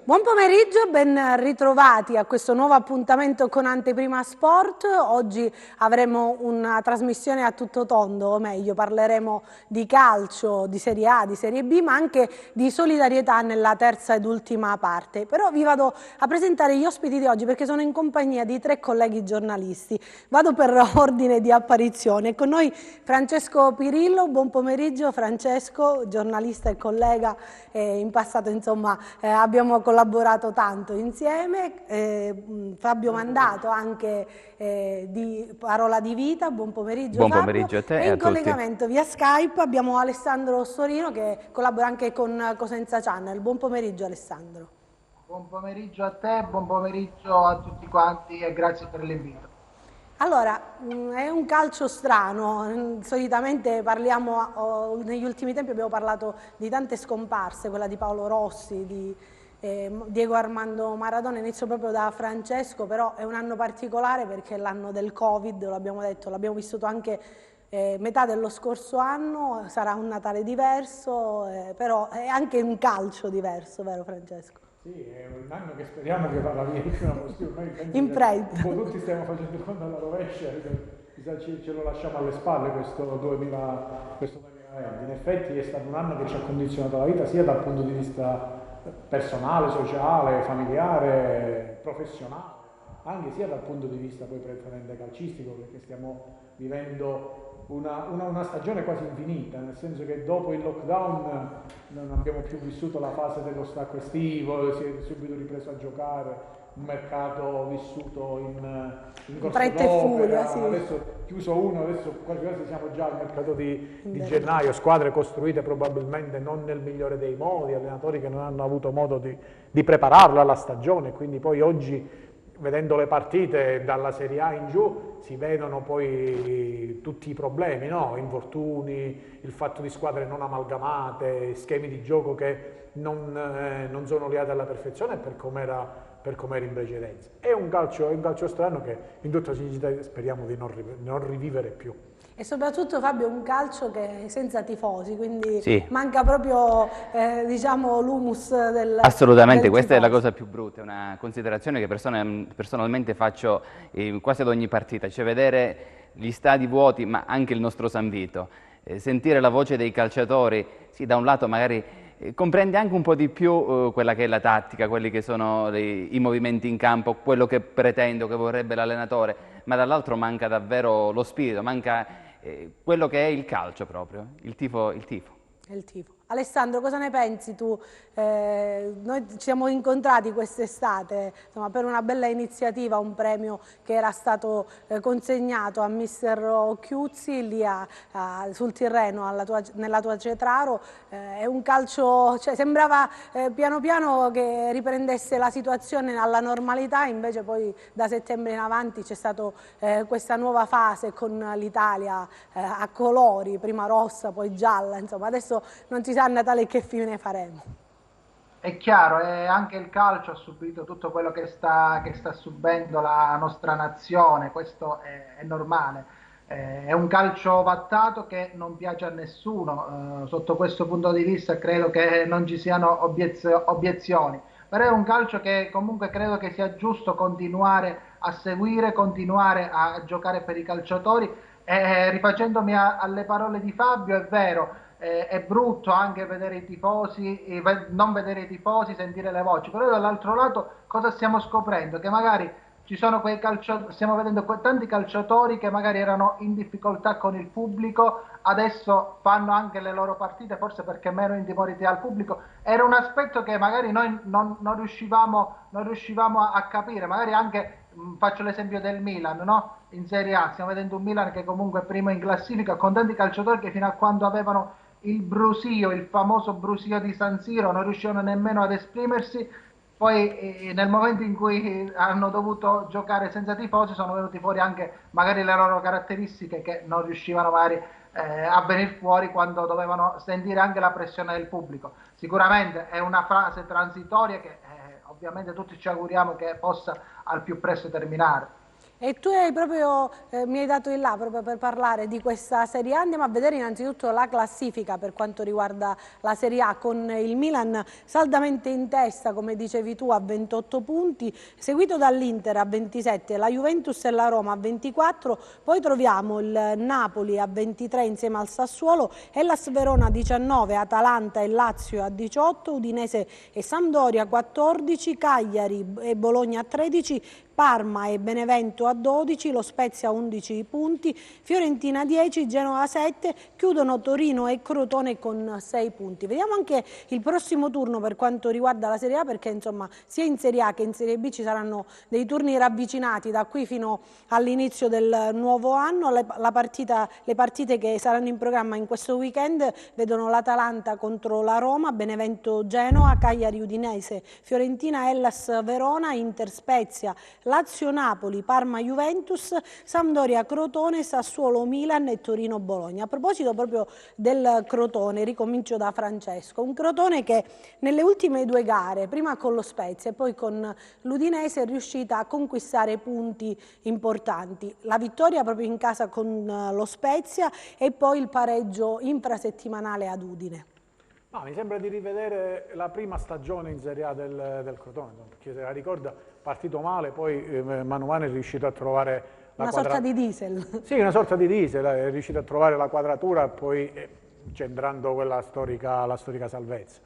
Buon pomeriggio, ben ritrovati a questo nuovo appuntamento con Anteprima Sport. Oggi avremo una trasmissione a tutto tondo, o meglio parleremo di calcio, di Serie A, di Serie B, ma anche di solidarietà nella terza ed ultima parte. Però vi vado a presentare gli ospiti di oggi perché sono in compagnia di 3 colleghi giornalisti. Vado per ordine di apparizione. Con noi Francesco Pirillo. Buon pomeriggio Francesco, giornalista e collega, in passato insomma abbiamo collaborato tanto insieme. Fabio Mandato, anche di Parola di Vita. Buon pomeriggio Buon Fabio. pomeriggio a te E e in a tutti. collegamento via Skype abbiamo Alessandro Storino che collabora anche con Cosenza Channel. Buon pomeriggio Alessandro. Buon pomeriggio a te, buon pomeriggio a tutti quanti e grazie per l'invito. Allora, è un calcio strano, solitamente parliamo, negli ultimi tempi abbiamo parlato di tante scomparse, quella di Paolo Rossi, di Diego Armando Maradona. Inizio proprio da Francesco, però è un anno particolare perché è l'anno del Covid, lo abbiamo detto, l'abbiamo vissuto anche metà dello scorso anno, sarà un Natale diverso, però è anche un calcio diverso, vero Francesco? Sì, è un anno che speriamo che vada via il prima possibile. Noi penso In che fretta. un po' tutti stiamo facendo il conto alla rovescia, chissà ce lo lasciamo alle spalle questo 2020. In effetti è stato un anno che ci ha condizionato la vita sia dal punto di vista personale, sociale, familiare, professionale, anche sia dal punto di vista poi prettamente calcistico, perché stiamo vivendo una stagione quasi infinita, nel senso che dopo il lockdown non abbiamo più vissuto la fase dello stacco estivo, si è subito ripreso a giocare, un mercato vissuto in corso d'opera, sì. adesso chiuso uno, adesso quasi quasi siamo già al mercato di gennaio, squadre costruite probabilmente non nel migliore dei modi, allenatori che non hanno avuto modo di prepararla alla stagione, quindi poi oggi vedendo le partite dalla Serie A in giù si vedono poi tutti i problemi, no? Infortuni, il fatto di squadre non amalgamate, schemi di gioco che non sono oliati alla perfezione per com'era in precedenza. È un calcio strano che in tutta sincerità speriamo di non rivivere più. E soprattutto Fabio è un calcio che è senza tifosi, quindi Sì. manca proprio diciamo l'humus Assolutamente, del questa è la tifoso. cosa più brutta, è una considerazione che personalmente faccio quasi ad ogni partita, cioè vedere gli stadi vuoti, ma anche il nostro San Vito, sentire la voce dei calciatori, sì, da un lato magari comprende anche un po' di più quella che è la tattica, quelli che sono i movimenti in campo, quello che pretendo, che vorrebbe l'allenatore, ma dall'altro manca davvero lo spirito, manca quello che è il calcio proprio, il tifo. È il tifo. Alessandro, cosa ne pensi tu? Noi ci siamo incontrati quest'estate per una bella iniziativa, un premio che era stato consegnato a mister Occhiuzzi lì sul Tirreno nella tua Cetraro. È un calcio, cioè, sembrava piano piano che riprendesse la situazione alla normalità, invece poi da settembre in avanti c'è stata questa nuova fase con l'Italia a colori, prima rossa poi gialla, insomma adesso non si sa a Natale che fine faremo. È chiaro, anche il calcio ha subito tutto quello che sta subendo la nostra nazione, questo è normale. È un calcio ovattato che non piace a nessuno, sotto questo punto di vista credo che non ci siano obiezioni, però è un calcio che comunque credo che sia giusto continuare a seguire, continuare a giocare per i calciatori. Rifacendomi alle parole di Fabio, è vero, è brutto anche vedere i tifosi, non vedere i tifosi, sentire le voci, però dall'altro lato cosa stiamo scoprendo? Che magari ci sono stiamo vedendo tanti calciatori che magari erano in difficoltà con il pubblico, adesso fanno anche le loro partite, forse perché meno intimoriti al pubblico. Era un aspetto che magari noi non riuscivamo a capire, magari anche, faccio l'esempio del Milan, no? In Serie A stiamo vedendo un Milan che comunque è primo in classifica, con tanti calciatori che fino a quando avevano il brusio, il famoso brusio di San Siro, non riuscivano nemmeno ad esprimersi. Poi nel momento in cui hanno dovuto giocare senza tifosi sono venuti fuori anche magari le loro caratteristiche che non riuscivano magari a venire fuori quando dovevano sentire anche la pressione del pubblico. Sicuramente è una fase transitoria che ovviamente tutti ci auguriamo che possa al più presto terminare. E tu mi hai dato il là proprio per parlare di questa Serie A. Andiamo a vedere innanzitutto la classifica per quanto riguarda la Serie A, con il Milan saldamente in testa, come dicevi tu, a 28 punti, seguito dall'Inter a 27, la Juventus e la Roma a 24, poi troviamo il Napoli a 23 insieme al Sassuolo, Hellas Verona a 19, Atalanta e Lazio a 18, Udinese e Sampdoria a 14, Cagliari e Bologna a 13, Parma e Benevento a 12, lo Spezia a 11 punti, Fiorentina 10, Genoa 7, chiudono Torino e Crotone con 6 punti. Vediamo anche il prossimo turno per quanto riguarda la Serie A, perché insomma sia in Serie A che in Serie B ci saranno dei turni ravvicinati da qui fino all'inizio del nuovo anno. Le partite che saranno in programma in questo weekend vedono l'Atalanta contro la Roma, Benevento Genoa, Cagliari Udinese, Fiorentina Hellas Verona, Inter Spezia, Lazio-Napoli, Parma-Juventus, Sampdoria-Crotone, Sassuolo-Milan e Torino-Bologna. A proposito proprio del Crotone, ricomincio da Francesco, un Crotone che nelle ultime 2 gare, prima con lo Spezia e poi con l'Udinese, è riuscita a conquistare punti importanti. La vittoria proprio in casa con lo Spezia e poi il pareggio infrasettimanale ad Udine. Mi sembra di rivedere la prima stagione in Serie A del Crotone, perché se la ricorda, partito male, poi mano a mano è riuscito a trovare la sorta di diesel. Sì, una sorta di diesel, è riuscito a trovare la quadratura, poi centrando la storica salvezza.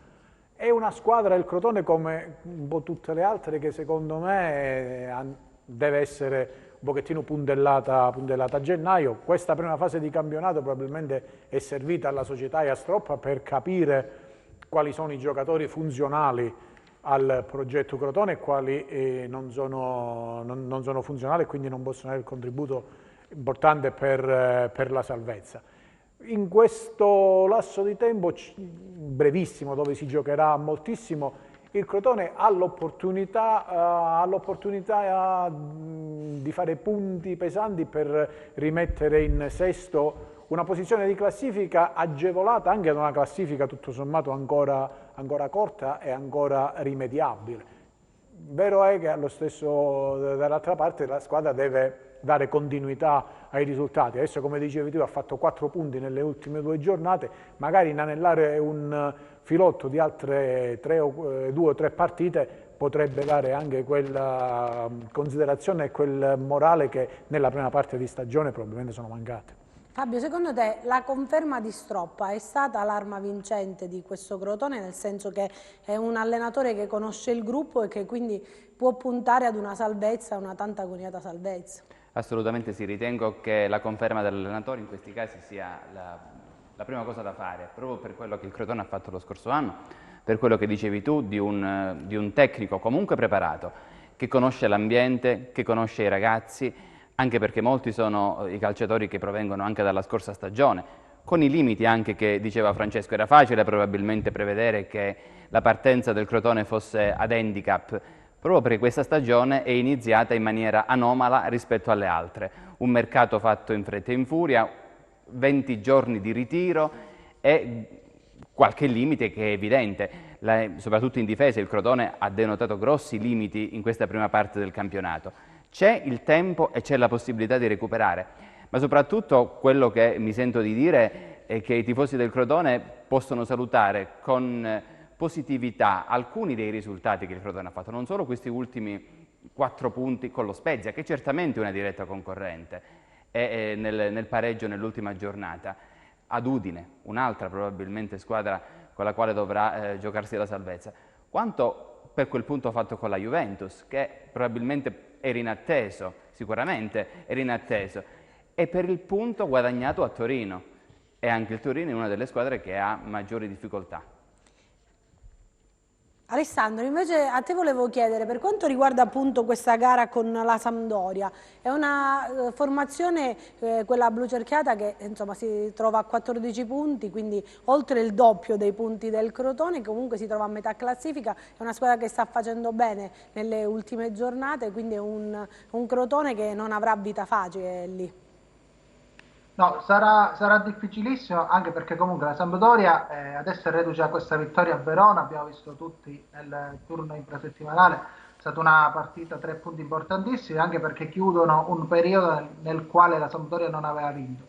È una squadra, il Crotone, come un po' tutte le altre, che secondo me deve essere un pochettino puntellata a gennaio. Questa prima fase di campionato probabilmente è servita alla società e a Stroppa per capire quali sono i giocatori funzionali al progetto Crotone e quali non sono funzionali e quindi non possono avere il contributo importante per la salvezza. In questo lasso di tempo brevissimo, dove si giocherà moltissimo, il Crotone ha l'opportunità di fare punti pesanti per rimettere in sesto una posizione di classifica agevolata anche da una classifica tutto sommato ancora corta e ancora rimediabile. Vero è che allo stesso, dall'altra parte, la squadra deve dare continuità ai risultati. Adesso, come dicevi tu, ha fatto 4 punti nelle ultime 2 giornate, magari inanellare un filotto di altre 2 o 3 partite potrebbe dare anche quella considerazione e quel morale che nella prima parte di stagione probabilmente sono mancate. Fabio, secondo te la conferma di Stroppa è stata l'arma vincente di questo Crotone, nel senso che è un allenatore che conosce il gruppo e che quindi può puntare ad una salvezza, una tanto agoniata salvezza? Assolutamente sì, ritengo che la conferma dell'allenatore in questi casi sia la prima cosa da fare, proprio per quello che il Crotone ha fatto lo scorso anno, per quello che dicevi tu di un tecnico comunque preparato, che conosce l'ambiente, che conosce i ragazzi, anche perché molti sono i calciatori che provengono anche dalla scorsa stagione, con i limiti anche che diceva Francesco. Era facile probabilmente prevedere che la partenza del Crotone fosse ad handicap, proprio perché questa stagione è iniziata in maniera anomala rispetto alle altre. Un mercato fatto in fretta e in furia, 20 giorni di ritiro e qualche limite che è evidente. Soprattutto in difesa il Crotone ha denotato grossi limiti in questa prima parte del campionato. C'è il tempo e c'è la possibilità di recuperare, ma soprattutto quello che mi sento di dire è che i tifosi del Crotone possono salutare con positività alcuni dei risultati che il Crotone ha fatto, non solo questi ultimi 4 punti con lo Spezia, che certamente è una diretta concorrente, e nel pareggio nell'ultima giornata, ad Udine, un'altra probabilmente squadra con la quale dovrà giocarsi la salvezza, quanto per quel punto fatto con la Juventus, che probabilmente era inatteso, sicuramente era inatteso, e per il punto guadagnato a Torino, e anche il Torino è una delle squadre che ha maggiori difficoltà. Alessandro, invece a te volevo chiedere, per quanto riguarda appunto questa gara con la Sampdoria, è una formazione, quella blu cerchiata, che insomma si trova a 14 punti, quindi oltre il doppio dei punti del Crotone, comunque si trova a metà classifica, è una squadra che sta facendo bene nelle ultime giornate, quindi è un Crotone che non avrà vita facile lì. No, sarà difficilissimo anche perché comunque la Sampdoria adesso è reduce da questa vittoria a Verona, abbiamo visto tutti nel turno infrasettimanale, è stata una partita 3 punti importantissimi anche perché chiudono un periodo nel quale la Sampdoria non aveva vinto,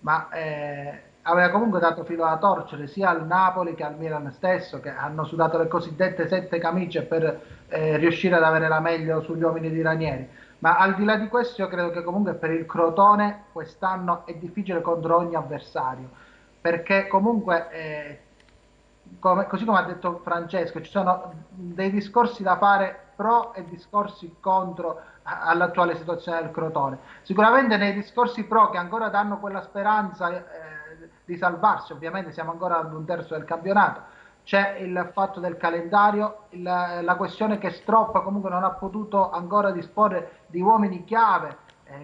ma aveva comunque dato filo alla torcere sia al Napoli che al Milan stesso, che hanno sudato le cosiddette 7 camicie per riuscire ad avere la meglio sugli uomini di Ranieri. Ma al di là di questo, io credo che comunque per il Crotone quest'anno è difficile contro ogni avversario, perché comunque, così come ha detto Francesco, ci sono dei discorsi da fare pro e discorsi contro all'attuale situazione del Crotone. Sicuramente nei discorsi pro che ancora danno quella speranza di salvarsi, ovviamente siamo ancora ad un terzo del campionato, c'è il fatto del calendario, la questione che Stroppa comunque non ha potuto ancora disporre di uomini chiave,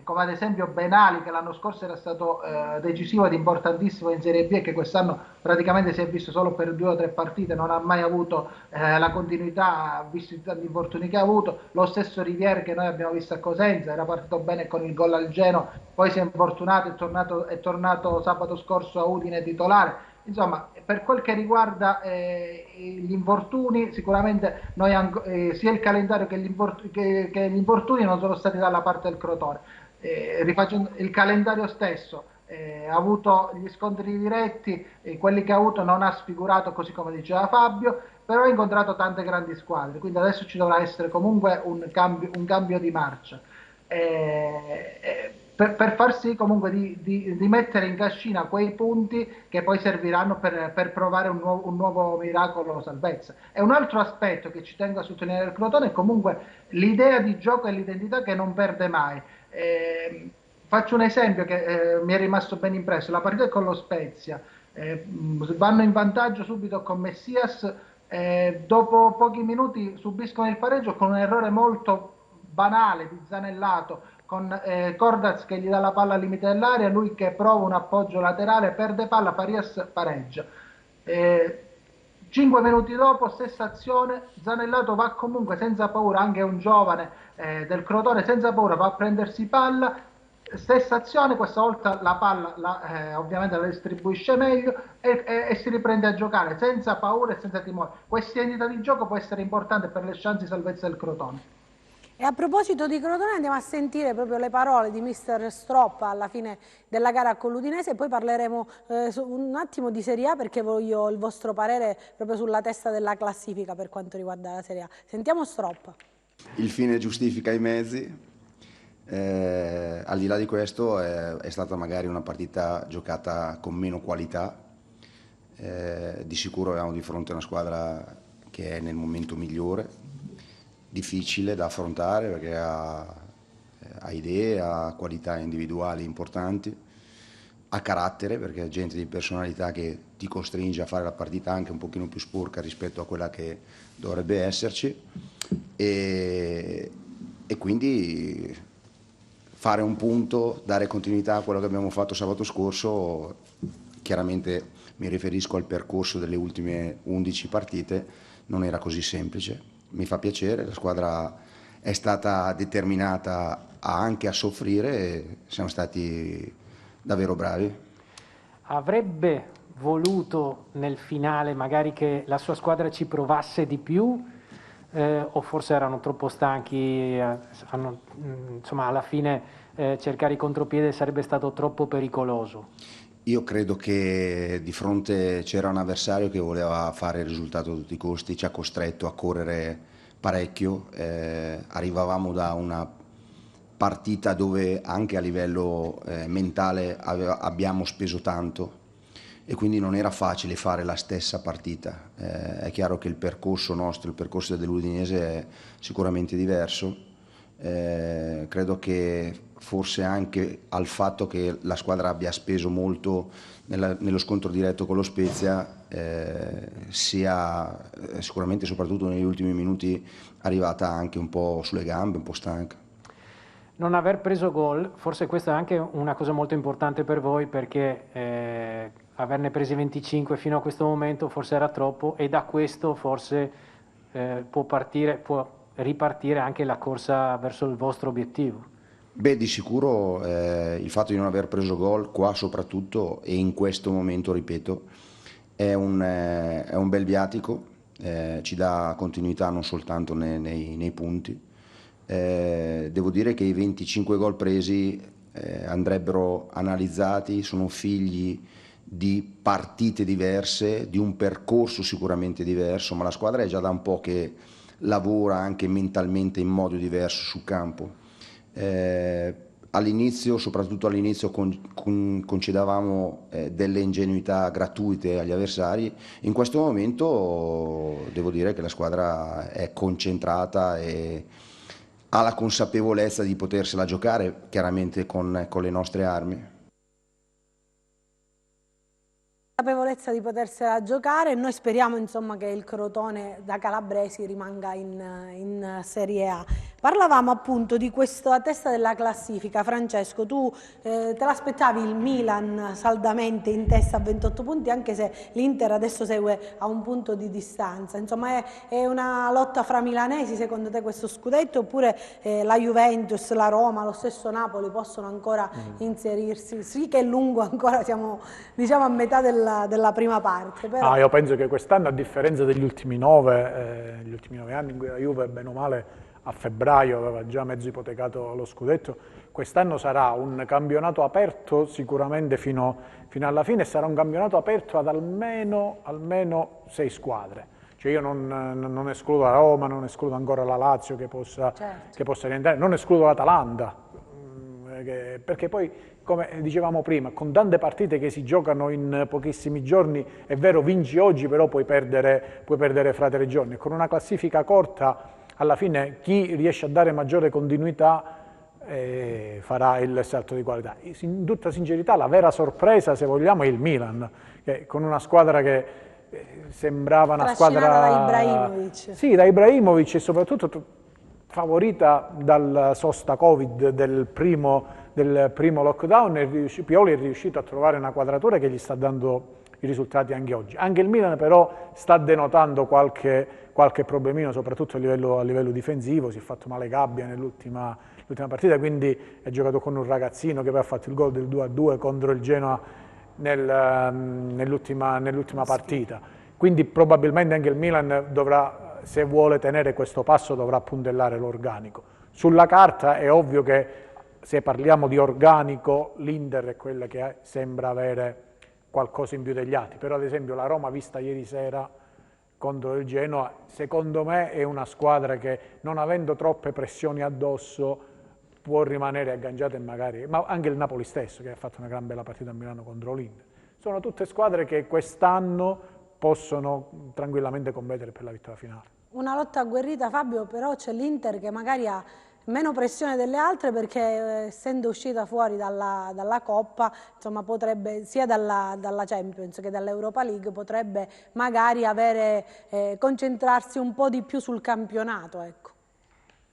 come ad esempio Benali, che l'anno scorso era stato decisivo ed importantissimo in Serie B e che quest'anno praticamente si è visto solo per 2 o 3 partite, non ha mai avuto la continuità, visto i tanti infortuni che ha avuto. Lo stesso Riviere che noi abbiamo visto a Cosenza, era partito bene con il gol al Genoa, poi si è infortunato, è tornato sabato scorso a Udine titolare. Insomma, per quel che riguarda gli infortuni, sicuramente sia il calendario che gli infortuni non sono stati dalla parte del Crotone. Rifacendo il calendario stesso, ha avuto gli scontri diretti, quelli che ha avuto non ha sfigurato, così come diceva Fabio, però ha incontrato tante grandi squadre, quindi adesso ci dovrà essere comunque un cambio di marcia. Per far sì comunque di mettere in cascina quei punti che poi serviranno per provare un nuovo miracolo salvezza. E un altro aspetto che ci tengo a sottolineare del Crotone è comunque l'idea di gioco e l'identità che non perde mai. Faccio un esempio che mi è rimasto ben impresso, la partita con lo Spezia, vanno in vantaggio subito con Messias, dopo pochi minuti subiscono il pareggio con un errore molto banale di Zanellato, con Cordaz che gli dà la palla al limite dell'area, lui che prova un appoggio laterale, perde palla, Farias pareggia. 5 minuti dopo, stessa azione, Zanellato va comunque senza paura, anche un giovane del Crotone, senza paura va a prendersi palla, stessa azione, questa volta la palla ovviamente la distribuisce meglio e si riprende a giocare senza paura e senza timore. Questa identità di gioco può essere importante per le chance di salvezza del Crotone. E a proposito di Crotone andiamo a sentire proprio le parole di mister Stroppa alla fine della gara con l'Udinese e poi parleremo un attimo di Serie A perché voglio il vostro parere proprio sulla testa della classifica per quanto riguarda la Serie A. Sentiamo Stroppa. Il fine giustifica i mezzi, al di là di questo è stata magari una partita giocata con meno qualità, di sicuro abbiamo di fronte una squadra che è nel momento migliore, difficile da affrontare perché ha idee, ha qualità individuali importanti, ha carattere perché è gente di personalità che ti costringe a fare la partita anche un pochino più sporca rispetto a quella che dovrebbe esserci e quindi fare un punto, dare continuità a quello che abbiamo fatto sabato scorso, chiaramente mi riferisco al percorso delle ultime 11 partite, non era così semplice. Mi fa piacere, la squadra è stata determinata anche a soffrire e siamo stati davvero bravi. Avrebbe voluto nel finale magari che la sua squadra ci provasse di più o forse erano troppo stanchi, insomma alla fine cercare il contropiede sarebbe stato troppo pericoloso? Io credo che di fronte c'era un avversario che voleva fare il risultato a tutti i costi, ci ha costretto a correre parecchio, arrivavamo da una partita dove anche a livello mentale abbiamo speso tanto e quindi non era facile fare la stessa partita. È chiaro che il percorso nostro, il percorso dell'Udinese è sicuramente diverso, credo che forse anche al fatto che la squadra abbia speso molto nello scontro diretto con lo Spezia sia sicuramente soprattutto negli ultimi minuti arrivata anche un po' sulle gambe, un po' stanca. Non aver preso gol, forse questa è anche una cosa molto importante per voi perché averne presi 25 fino a questo momento forse era troppo e da questo forse può ripartire anche la corsa verso il vostro obiettivo. Beh, di sicuro il fatto di non aver preso gol qua soprattutto e in questo momento, ripeto, è un bel viatico, ci dà continuità non soltanto nei punti. Devo dire che i 25 gol presi andrebbero analizzati, sono figli di partite diverse, di un percorso sicuramente diverso, ma la squadra è già da un po' che lavora anche mentalmente in modo diverso sul campo. All'inizio, soprattutto all'inizio, concedevamo delle ingenuità gratuite agli avversari. In questo momento devo dire che la squadra è concentrata e ha la consapevolezza di potersela giocare, chiaramente con le nostre armi. Consapevolezza di potersela giocare, e noi speriamo insomma che il Crotone da calabresi rimanga in Serie A. Parlavamo appunto di questo a testa della classifica. Francesco, tu te l'aspettavi il Milan saldamente in testa a 28 punti, anche se l'Inter adesso segue a un punto di distanza. Insomma, è una lotta fra milanesi secondo te questo scudetto, oppure la Juventus, la Roma, lo stesso Napoli possono ancora inserirsi? Sì che è lungo ancora, siamo diciamo a metà della prima parte. Però... io penso che quest'anno, a differenza degli ultimi 9 anni in cui la Juve, bene o male, a febbraio aveva già mezzo ipotecato lo scudetto, quest'anno sarà un campionato aperto sicuramente fino alla fine, e sarà un campionato aperto ad almeno 6 squadre. Cioè io non escludo la Roma, non escludo ancora la Lazio che possa rientrare, non escludo l'Atalanta, perché poi, come dicevamo prima, con tante partite che si giocano in pochissimi giorni, è vero, vinci oggi, però puoi perdere fra 3 giorni. Con una classifica corta, alla fine chi riesce a dare maggiore continuità farà il salto di qualità. In tutta sincerità, la vera sorpresa, se vogliamo, è il Milan, che con una squadra che sembrava una squadra da Ibrahimovic. Sì, da Ibrahimovic, e soprattutto favorita dal sosta Covid del primo lockdown. Pioli è riuscito a trovare una quadratura che gli sta dando i risultati anche oggi. Anche il Milan però sta denotando qualche problemino, soprattutto a livello difensivo. Si è fatto male Gabbia nell'ultima partita, quindi ha giocato con un ragazzino che aveva fatto il gol del 2-2 contro il Genoa nell'ultima partita. Quindi probabilmente anche il Milan dovrà, se vuole tenere questo passo, dovrà puntellare l'organico. Sulla carta è ovvio che, se parliamo di organico, l'Inter è quella che sembra avere qualcosa in più degli altri, però ad esempio la Roma, vista ieri sera contro il Genoa, secondo me è una squadra che, non avendo troppe pressioni addosso, può rimanere agganciata, e magari, ma anche il Napoli stesso, che ha fatto una gran bella partita a Milano contro l'Inter. Sono tutte squadre che quest'anno possono tranquillamente competere per la vittoria finale. Una lotta agguerrita, Fabio, però c'è l'Inter che magari ha meno pressione delle altre, perché essendo uscita fuori dalla Coppa, insomma, potrebbe, sia dalla Champions che dall'Europa League, potrebbe magari concentrarsi un po' di più sul campionato, ecco.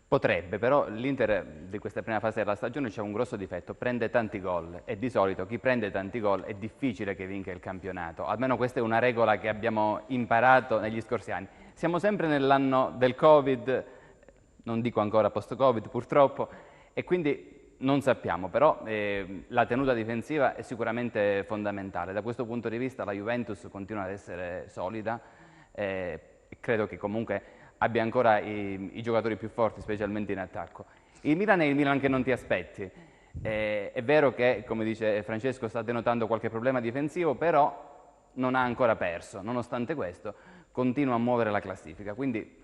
Potrebbe, però l'Inter di questa prima fase della stagione c'è un grosso difetto: prende tanti gol, e di solito chi prende tanti gol è difficile che vinca il campionato. Almeno questa è una regola che abbiamo imparato negli scorsi anni. Siamo sempre nell'anno del Covid, non dico ancora post-Covid purtroppo, e quindi non sappiamo, però la tenuta difensiva è sicuramente fondamentale. Da questo punto di vista la Juventus continua ad essere solida, e credo che comunque abbia ancora i giocatori più forti, specialmente in attacco. Il Milan è il Milan che non ti aspetti. È vero che, come dice Francesco, sta denotando qualche problema difensivo, però non ha ancora perso. Nonostante questo, continua a muovere la classifica, quindi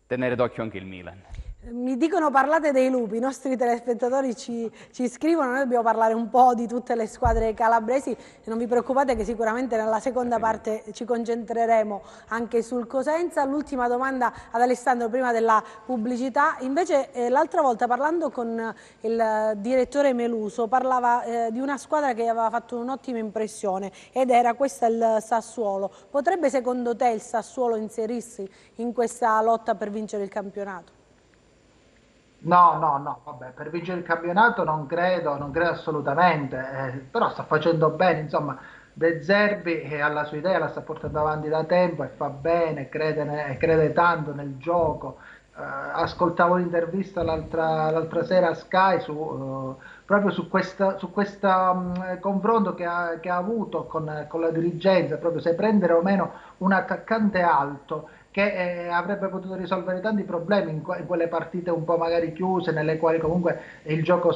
tenere d'occhio anche il Milan. Mi dicono parlate dei lupi, i nostri telespettatori ci scrivono, noi dobbiamo parlare un po' di tutte le squadre calabresi, e non vi preoccupate che sicuramente nella seconda parte ci concentreremo anche sul Cosenza. L'ultima domanda ad Alessandro prima della pubblicità. Invece l'altra volta, parlando con il direttore Meluso, parlava di una squadra che aveva fatto un'ottima impressione, ed era questa, il Sassuolo. Potrebbe secondo te il Sassuolo inserirsi in questa lotta per vincere il campionato? No, vabbè, per vincere il campionato non credo assolutamente, però sta facendo bene, insomma, De Zerbi alla sua idea, la sta portando avanti da tempo e fa bene, crede tanto nel gioco, ascoltavo l'intervista l'altra sera a Sky proprio su questo confronto che ha avuto con la dirigenza, proprio se prendere o meno un attaccante alto che avrebbe potuto risolvere tanti problemi in quelle partite un po' magari chiuse, nelle quali comunque il gioco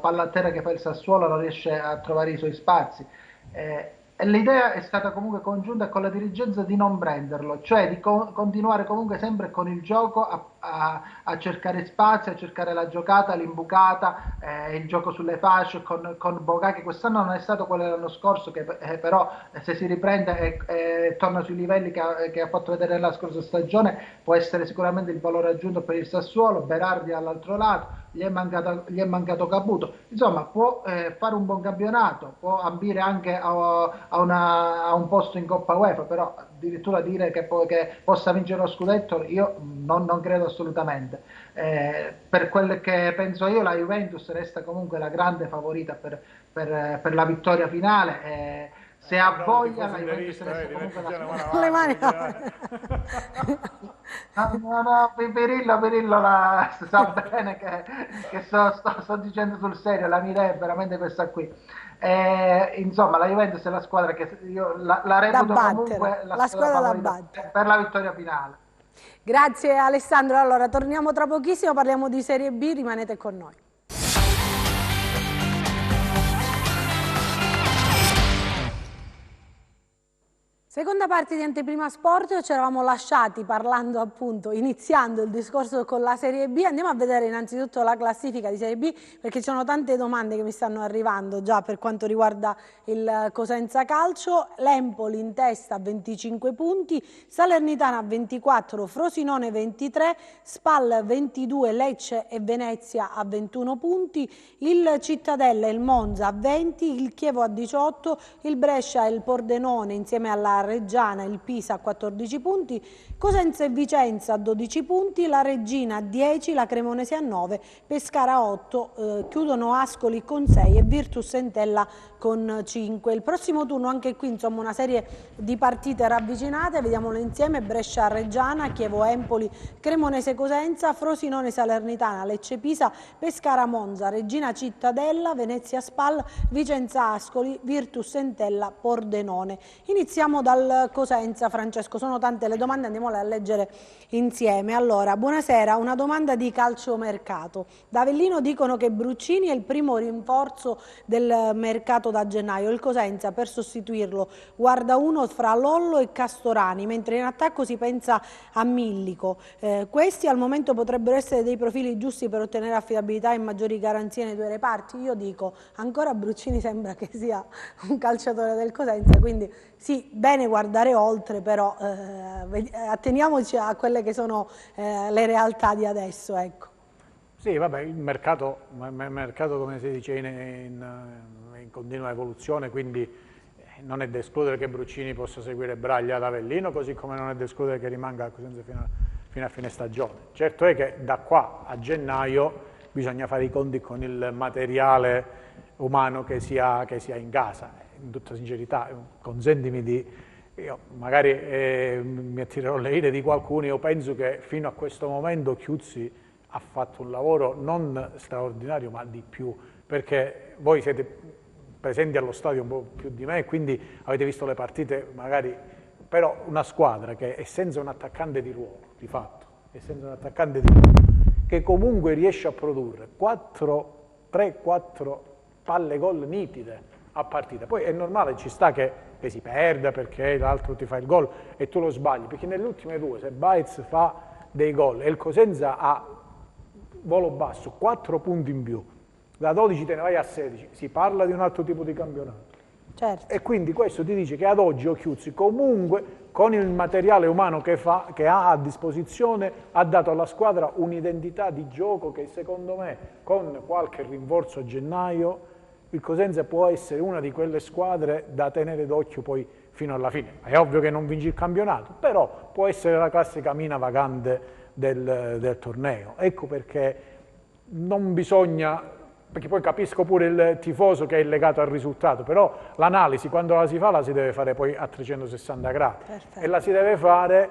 palla a terra che fa il Sassuolo non riesce a trovare i suoi spazi. E l'idea è stata comunque congiunta con la dirigenza di non prenderlo, cioè di continuare comunque sempre con il gioco a cercare spazi, a cercare la giocata, l'imbucata, il gioco sulle fasce con Boga, che quest'anno non è stato quello dell'anno scorso, che però se si riprende e torna sui livelli che ha fatto vedere la scorsa stagione, può essere sicuramente il valore aggiunto per il Sassuolo. Berardi all'altro lato. Gli è mancato Caputo, insomma può fare un buon campionato, può ambire anche a un posto in Coppa UEFA, però addirittura dire che possa vincere lo scudetto io non credo assolutamente. Per quel che penso io, la Juventus resta comunque la grande favorita per la vittoria finale. Se ha voglia la Juventus resta comunque le mani no, Pirillo sa bene che sto dicendo sul serio, la mia idea è veramente questa qui. Insomma, la Juventus è la squadra che io la reputo comunque la squadra favorita per la vittoria finale. Grazie Alessandro, allora torniamo tra pochissimo, parliamo di Serie B, rimanete con noi. Seconda parte di Anteprima Sport, ci eravamo lasciati parlando appunto, iniziando il discorso con la Serie B. Andiamo a vedere innanzitutto la classifica di Serie B, perché ci sono tante domande che mi stanno arrivando già per quanto riguarda il Cosenza Calcio. L'Empoli in testa a 25 punti, Salernitana a 24, Frosinone 23, Spal 22, Lecce e Venezia a 21 punti, il Cittadella e il Monza a 20, il Chievo a 18, il Brescia e il Pordenone insieme alla Reggiana e il Pisa a 14 punti, Cosenza e Vicenza a 12 punti, la Reggina a 10, la Cremonese a 9, Pescara a 8, chiudono Ascoli con 6 e Virtus Entella con 5. Il prossimo turno anche qui insomma una serie di partite ravvicinate, vediamole insieme: Brescia-Reggiana, Chievo-Empoli, Cremonese-Cosenza, Frosinone-Salernitana, Lecce-Pisa, Pescara-Monza, Reggina-Cittadella, Venezia-Spal, Vicenza-Ascoli, Virtus-Entella-Pordenone. Iniziamo dal Cosenza, Francesco, sono tante le domande, andiamole a leggere insieme. Allora, buonasera, una domanda di calciomercato. Da Avellino dicono che Bruccini è il primo rinforzo del mercato da gennaio, il Cosenza per sostituirlo guarda uno fra Lollo e Castorani, mentre in attacco si pensa a Millico. Questi al momento potrebbero essere dei profili giusti per ottenere affidabilità e maggiori garanzie nei due reparti. Io dico, ancora Bruccini sembra che sia un calciatore del Cosenza, quindi sì, bene guardare oltre, però atteniamoci a quelle che sono le realtà di adesso, ecco. Sì, vabbè, il mercato come si dice in continua evoluzione, quindi non è da escludere che Bruccini possa seguire Braglia ad Avellino, così come non è da escludere che rimanga a Cosenza fino a fine stagione. Certo è che da qua a gennaio bisogna fare i conti con il materiale umano che si ha in casa. In tutta sincerità, consentimi io magari mi attirerò le ire di qualcuno, io penso che fino a questo momento Chiuzzi ha fatto un lavoro non straordinario ma di più, perché voi siete presenti allo stadio un po' più di me, quindi avete visto le partite magari, però una squadra che è senza un attaccante di ruolo, di fatto, è senza un attaccante di ruolo, che comunque riesce a produrre 3-4 palle gol nitide a partita. Poi è normale, ci sta che si perda perché l'altro ti fa il gol e tu lo sbagli, perché nelle ultime due, se Baez fa dei gol e il Cosenza ha volo basso, 4 punti in più, da 12 te ne vai a 16, si parla di un altro tipo di campionato. Certo. E quindi questo ti dice che ad oggi Chiuzzi comunque con il materiale umano che ha a disposizione ha dato alla squadra un'identità di gioco che secondo me con qualche rinforzo a gennaio il Cosenza può essere una di quelle squadre da tenere d'occhio poi fino alla fine. È ovvio che non vinci il campionato, però può essere la classica mina vagante del torneo. Ecco perché non bisogna, perché poi capisco pure il tifoso che è legato al risultato, però l'analisi quando la si fa la si deve fare poi a 360 gradi. Perfetto. E la si deve fare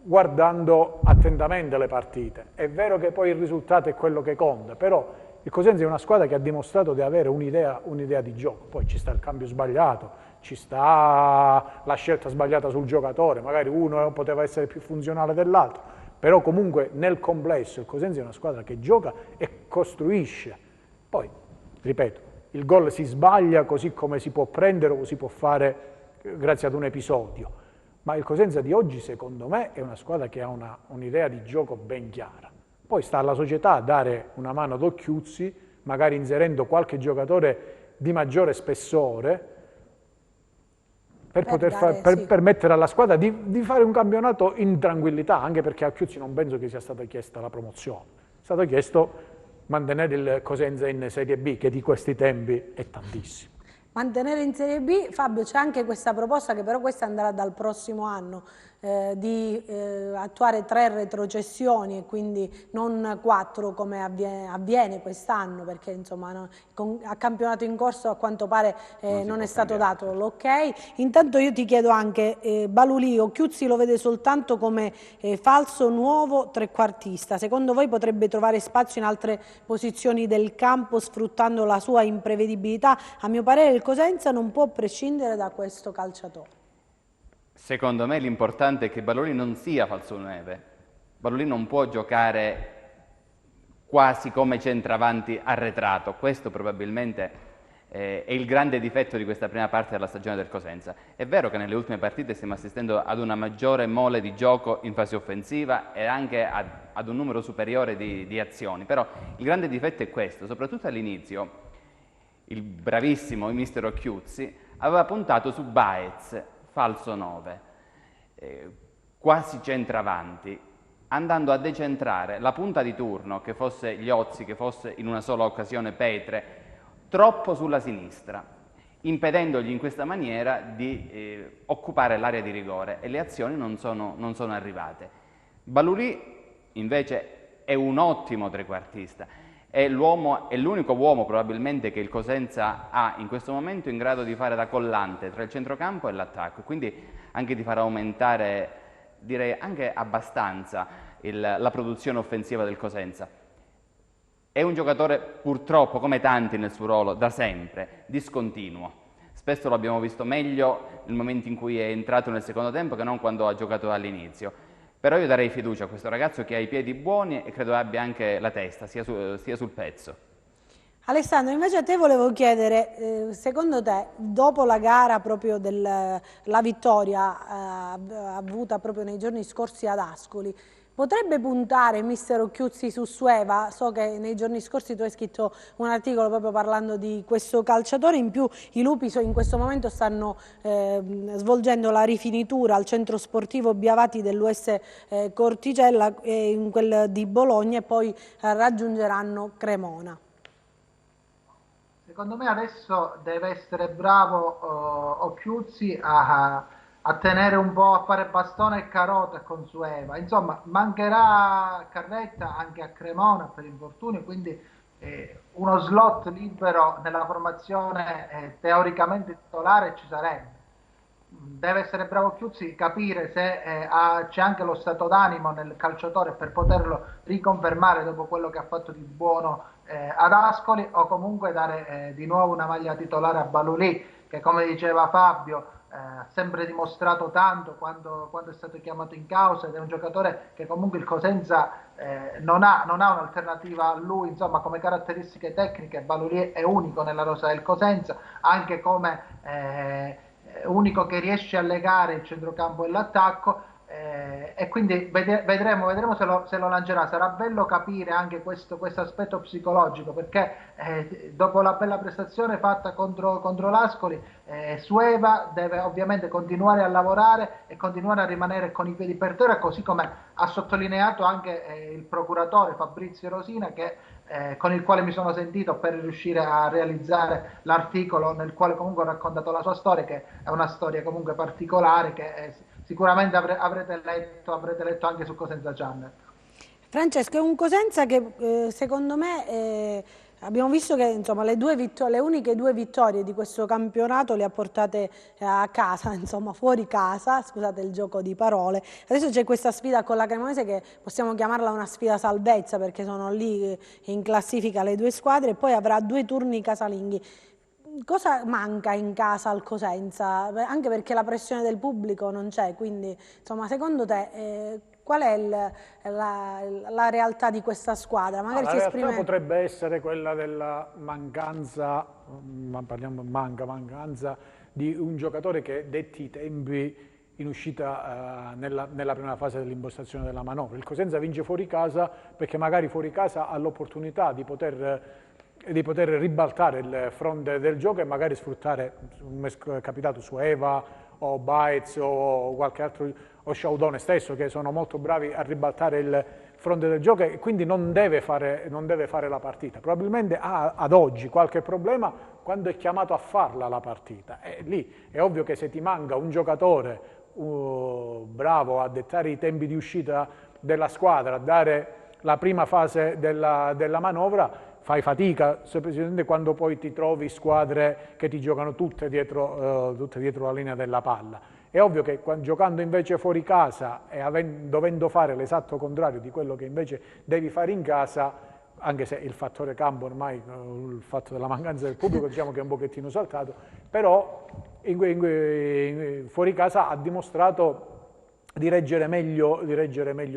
guardando attentamente le partite. È vero che poi il risultato è quello che conta, però il Cosenza è una squadra che ha dimostrato di avere un'idea di gioco. Poi ci sta il cambio sbagliato, ci sta la scelta sbagliata sul giocatore, magari uno poteva essere più funzionale dell'altro, però comunque nel complesso il Cosenza è una squadra che gioca e costruisce. Poi, ripeto, il gol si sbaglia così come si può prendere o si può fare grazie ad un episodio, ma il Cosenza di oggi secondo me è una squadra che ha un'idea di gioco ben chiara. Poi sta alla società a dare una mano ad Occhiuzzi, magari inserendo qualche giocatore di maggiore spessore per permettere alla squadra di fare un campionato in tranquillità, anche perché a Occhiuzzi non penso che sia stata chiesta la promozione, è stato chiesto mantenere il Cosenza in Serie B, che di questi tempi è tantissimo. Mantenere in Serie B, Fabio, c'è anche questa proposta, che però questa andrà dal prossimo anno, di attuare 3 retrocessioni e quindi non 4 come avviene quest'anno, perché insomma a campionato in corso a quanto pare non è stato dato l'ok. Intanto io ti chiedo anche, Balulì, Occhiuzzi lo vede soltanto come falso nuovo trequartista, secondo voi potrebbe trovare spazio in altre posizioni del campo sfruttando la sua imprevedibilità? A mio parere il Cosenza non può prescindere da questo calciatore. Secondo me l'importante è che Balolì non sia falso 9. Balolì non può giocare quasi come centravanti arretrato. Questo probabilmente è il grande difetto di questa prima parte della stagione del Cosenza. È vero che nelle ultime partite stiamo assistendo ad una maggiore mole di gioco in fase offensiva e anche ad un numero superiore di azioni, però il grande difetto è questo, soprattutto all'inizio. Il bravissimo mister Occhiuzzi aveva puntato su Baez, falso 9, quasi centravanti, andando a decentrare la punta di turno, che fosse Ghiozzi, che fosse in una sola occasione Petre, troppo sulla sinistra, impedendogli in questa maniera di occupare l'area di rigore, e le azioni non sono arrivate. Balulì invece è un ottimo trequartista, è l'unico uomo probabilmente che il Cosenza ha in questo momento in grado di fare da collante tra il centrocampo e l'attacco, quindi anche di far aumentare, direi anche abbastanza, la produzione offensiva del Cosenza. È un giocatore purtroppo, come tanti nel suo ruolo, da sempre, discontinuo. Spesso l'abbiamo visto meglio nel momento in cui è entrato nel secondo tempo che non quando ha giocato all'inizio. Però io darei fiducia a questo ragazzo che ha i piedi buoni e credo abbia anche la testa, sia sul pezzo. Alessandro, invece a te volevo chiedere, secondo te, dopo la gara proprio della vittoria avuta proprio nei giorni scorsi ad Ascoli, potrebbe puntare mister Occhiuzzi su Sueva? So che nei giorni scorsi tu hai scritto un articolo proprio parlando di questo calciatore, in più i Lupi in questo momento stanno svolgendo la rifinitura al centro sportivo Biavati dell'US Corticella e in quel di Bologna e poi raggiungeranno Cremona. Secondo me adesso deve essere bravo Occhiuzzi a tenere un po', a fare bastone e carota con Sueva. Insomma, mancherà Carretta anche a Cremona per infortunio, quindi uno slot libero nella formazione teoricamente titolare ci sarebbe. Deve essere bravo Occhiuzzi, capire se c'è anche lo stato d'animo nel calciatore per poterlo riconfermare dopo quello che ha fatto di buono ad Ascoli, o comunque dare di nuovo una maglia titolare a Balulì, che come diceva Fabio ha sempre dimostrato tanto quando è stato chiamato in causa, ed è un giocatore che comunque il Cosenza non ha un'alternativa a lui, insomma, come caratteristiche tecniche Balulì è unico nella rosa del Cosenza, anche come unico che riesce a legare il centrocampo e l'attacco, e quindi vedremo se lo lancerà. Sarà bello capire anche questo aspetto psicologico, perché dopo la bella prestazione fatta contro l'Ascoli, Sueva deve ovviamente continuare a lavorare e continuare a rimanere con i piedi per terra, così come ha sottolineato anche il procuratore Fabrizio Rosina, con il quale mi sono sentito per riuscire a realizzare l'articolo nel quale comunque ho raccontato la sua storia, che è una storia comunque particolare, che sicuramente avrete letto anche su Cosenza Channel. Francesco, è un Cosenza che secondo me Abbiamo visto che insomma, le uniche 2 vittorie di questo campionato le ha portate a casa, insomma fuori casa, scusate il gioco di parole. Adesso c'è questa sfida con la Cremonese che possiamo chiamarla una sfida salvezza perché sono lì in classifica le 2 squadre e poi avrà 2 turni casalinghi. Cosa manca in casa al Cosenza? Anche perché la pressione del pubblico non c'è, quindi insomma secondo te qual è la realtà di questa squadra? Magari La si realtà esprime... potrebbe essere quella della mancanza, ma parliamo mancanza di un giocatore che detti i tempi in uscita nella prima fase dell'impostazione della manovra. Il Cosenza vince fuori casa perché magari fuori casa ha l'opportunità di poter ribaltare il fronte del gioco e magari sfruttare, come è capitato su Eva o Baez o qualche altro, o Sciaudone stesso, che sono molto bravi a ribaltare il fronte del gioco e quindi non deve fare la partita. Probabilmente ha ad oggi qualche problema quando è chiamato a farla la partita. E lì è ovvio che se ti manca un giocatore bravo a dettare i tempi di uscita della squadra, a dare la prima fase della manovra, fai fatica, specialmente quando poi ti trovi squadre che ti giocano tutte dietro la linea della palla. È ovvio che giocando invece fuori casa e dovendo fare l'esatto contrario di quello che invece devi fare in casa, anche se il fattore campo ormai, il fatto della mancanza del pubblico diciamo che è un pochettino saltato, però fuori casa ha dimostrato di reggere meglio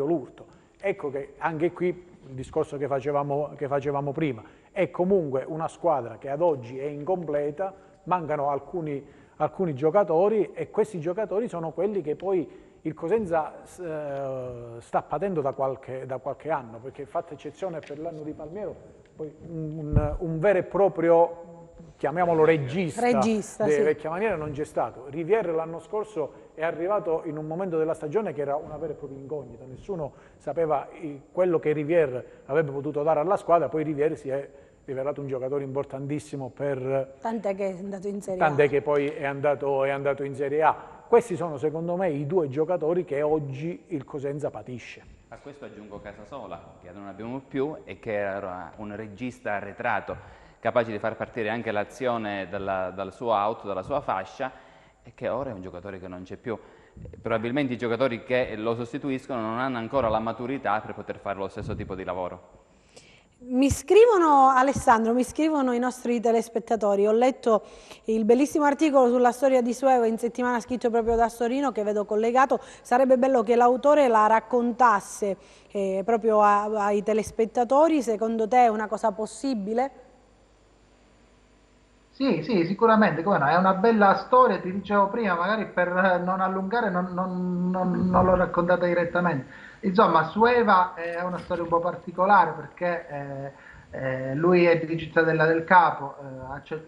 l'urto. Ecco che anche qui il discorso che facevamo prima, è comunque una squadra che ad oggi è incompleta, mancano alcuni giocatori e questi giocatori sono quelli che poi il Cosenza sta patendo da qualche anno, perché fatta eccezione per l'anno di Palmiero, poi un vero e proprio, chiamiamolo regista sì. vecchia maniera non c'è stato. Rivière l'anno scorso è arrivato in un momento della stagione che era una vera e propria incognita, nessuno sapeva quello che Rivière avrebbe potuto dare alla squadra, poi Rivière si è rivelato un giocatore importantissimo tant'è che è andato in Serie A. Tant'è che poi è andato in Serie A. Questi sono secondo me i 2 giocatori che oggi il Cosenza patisce. A questo aggiungo Casasola, che non abbiamo più e che era un regista arretrato, capace di far partire anche l'azione dal suo auto, dalla sua fascia, e che ora è un giocatore che non c'è più. Probabilmente i giocatori che lo sostituiscono non hanno ancora la maturità per poter fare lo stesso tipo di lavoro. Mi scrivono, Alessandro, mi scrivono i nostri telespettatori, ho letto il bellissimo articolo sulla storia di Suevo in settimana scritto proprio da Torino che vedo collegato, sarebbe bello che l'autore la raccontasse proprio ai telespettatori, secondo te è una cosa possibile? Sì, sì, sicuramente, come no, è una bella storia, ti dicevo prima, magari per non allungare non l'ho raccontata direttamente. Insomma, Sueva è una storia un po' particolare perché lui è di Cittadella del Capo,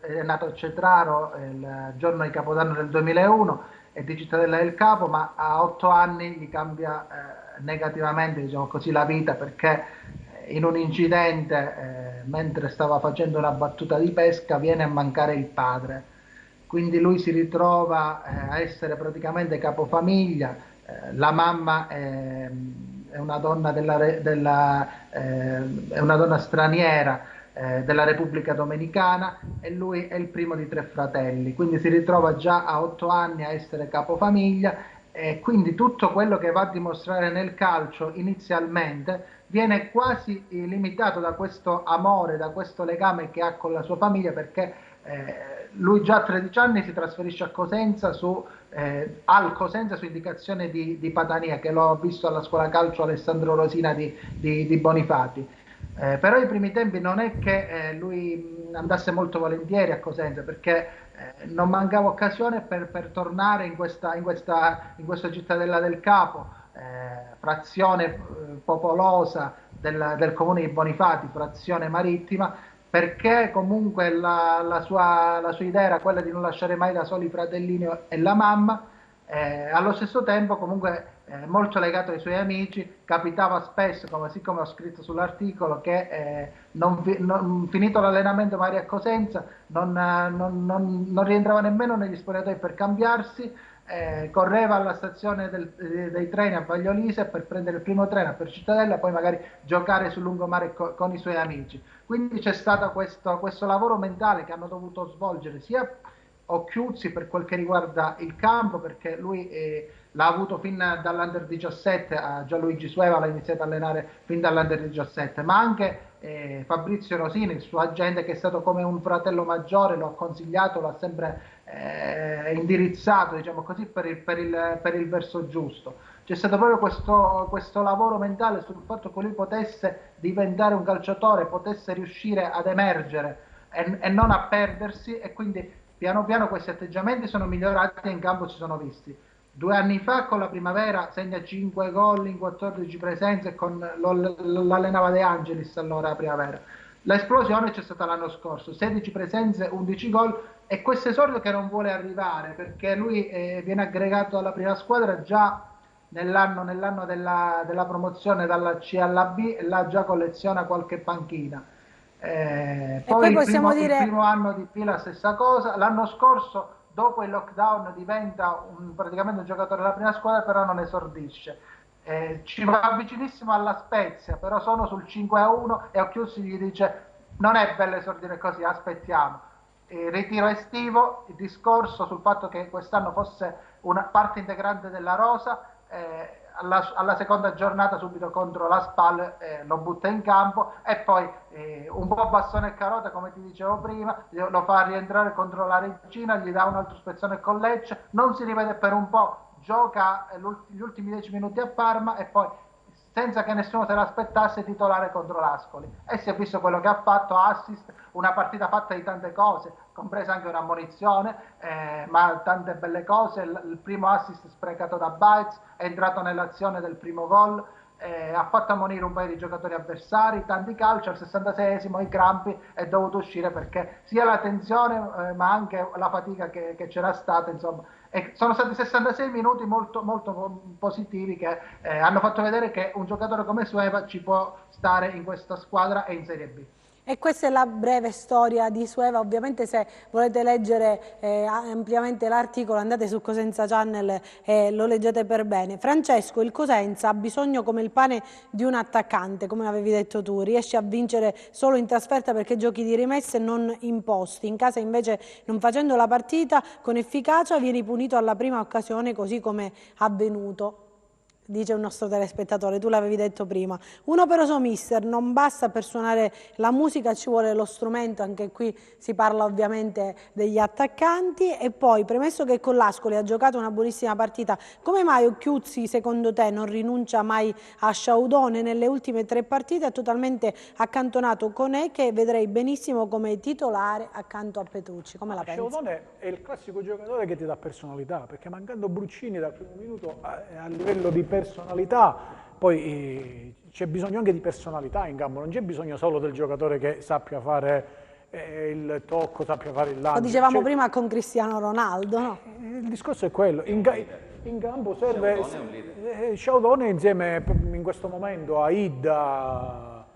è nato a Cetraro il giorno di Capodanno del 2001, è di Cittadella del Capo, ma a 8 anni gli cambia negativamente, diciamo così, la vita perché in un incidente, mentre stava facendo una battuta di pesca, viene a mancare il padre. Quindi lui si ritrova a essere praticamente capofamiglia. La mamma è una donna, è una donna straniera della Repubblica Dominicana e lui è il primo di 3 fratelli. Quindi si ritrova già a 8 anni a essere capofamiglia e quindi tutto quello che va a dimostrare nel calcio inizialmente viene quasi limitato da questo amore, da questo legame che ha con la sua famiglia, perché lui già a 13 anni si trasferisce a Cosenza al Cosenza su indicazione di Padania, che l'ho visto alla scuola calcio Alessandro Rosina di Bonifati. Però ai primi tempi non è che lui andasse molto volentieri a Cosenza, perché non mancava occasione per tornare in questa Cittadella del Capo, frazione popolosa del comune di Bonifati, frazione marittima, perché comunque la sua idea era quella di non lasciare mai da soli i fratellini e la mamma, allo stesso tempo comunque molto legato ai suoi amici. Capitava spesso, come ho scritto sull'articolo, che finito l'allenamento magari a Cosenza non rientrava nemmeno negli spogliatoi per cambiarsi, correva alla stazione dei treni a Vagliolise per prendere il primo treno per Cittadella, poi magari giocare sul lungomare con i suoi amici. Quindi c'è stato questo lavoro mentale che hanno dovuto svolgere sia Occhiuzzi per quel che riguarda il campo, perché lui l'ha avuto fin dall'Under 17, a Gianluigi Sueva l'ha iniziato a allenare fin dall'Under 17, ma anche Fabrizio Rosini, il suo agente, che è stato come un fratello maggiore, lo ha consigliato, lo ha sempre indirizzato, diciamo così, per il verso giusto. C'è stato proprio questo lavoro mentale sul fatto che lui potesse diventare un calciatore, potesse riuscire ad emergere e non a perdersi, e quindi piano piano questi atteggiamenti sono migliorati e in campo si sono visti. 2 anni fa con la Primavera segna 5 gol in 14 presenze, l'allenava De Angelis allora la Primavera. L'esplosione c'è stata l'anno scorso, 16 presenze, 11 gol, e questo esordio che non vuole arrivare, perché lui viene aggregato alla prima squadra già nell'anno della promozione dalla C alla B, e là già colleziona qualche panchina. Poi il primo anno di fila la stessa cosa, l'anno scorso dopo il lockdown diventa praticamente un giocatore della prima squadra, però non esordisce. Ci va vicinissimo alla Spezia, però sono sul 5-1 e Occhiuzzi gli dice non è bello esordire così, aspettiamo. Ritiro estivo, il discorso sul fatto che quest'anno fosse una parte integrante della rosa, alla seconda giornata subito contro la SPAL lo butta in campo, e poi un po' bastone e carota, come ti dicevo prima, lo fa rientrare contro la Regina, gli dà un altro spezzone con Lecce, non si rivede per un po', gioca gli ultimi 10 minuti a Parma e poi, senza che nessuno se l'aspettasse, titolare contro l'Ascoli, e si è visto quello che ha fatto, assist, una partita fatta di tante cose, compresa anche un'ammonizione, ma tante belle cose. Il primo assist sprecato da Baez, è entrato nell'azione del primo gol, ha fatto ammonire un paio di giocatori avversari, tanti calci. Al 66esimo i crampi, è dovuto uscire perché sia la tensione ma anche la fatica che c'era stata, insomma. E sono stati 66 minuti molto, molto positivi, che hanno fatto vedere che un giocatore come Sueva ci può stare in questa squadra e in Serie B. E questa è la breve storia di Sueva. Ovviamente se volete leggere ampiamente l'articolo andate su Cosenza Channel e lo leggete per bene. Francesco, il Cosenza ha bisogno come il pane di un attaccante, come avevi detto tu, riesce a vincere solo in trasferta perché giochi di rimessa e non imposti. In casa invece, non facendo la partita con efficacia, vieni punito alla prima occasione, così come avvenuto. Dice un nostro telespettatore, tu l'avevi detto prima. Un operoso mister, non basta per suonare la musica, ci vuole lo strumento, anche qui si parla ovviamente degli attaccanti. E poi, premesso che con l'Ascoli ha giocato una buonissima partita, come mai Occhiuzzi secondo te non rinuncia mai a Sciaudone? Nelle ultime 3 partite ha totalmente accantonato Conè, che vedrei benissimo come titolare accanto a Petrucci. Come la pensi? Sciaudone è il classico giocatore che ti dà personalità, perché mancando Bruccini dal primo minuto a livello di personalità, poi c'è bisogno anche di personalità in campo, non c'è bisogno solo del giocatore che sappia fare il tocco, sappia fare il lancio. Lo dicevamo prima con Cristiano Ronaldo, no? Il discorso è quello, in campo serve Sciaudone insieme in questo momento a Idda,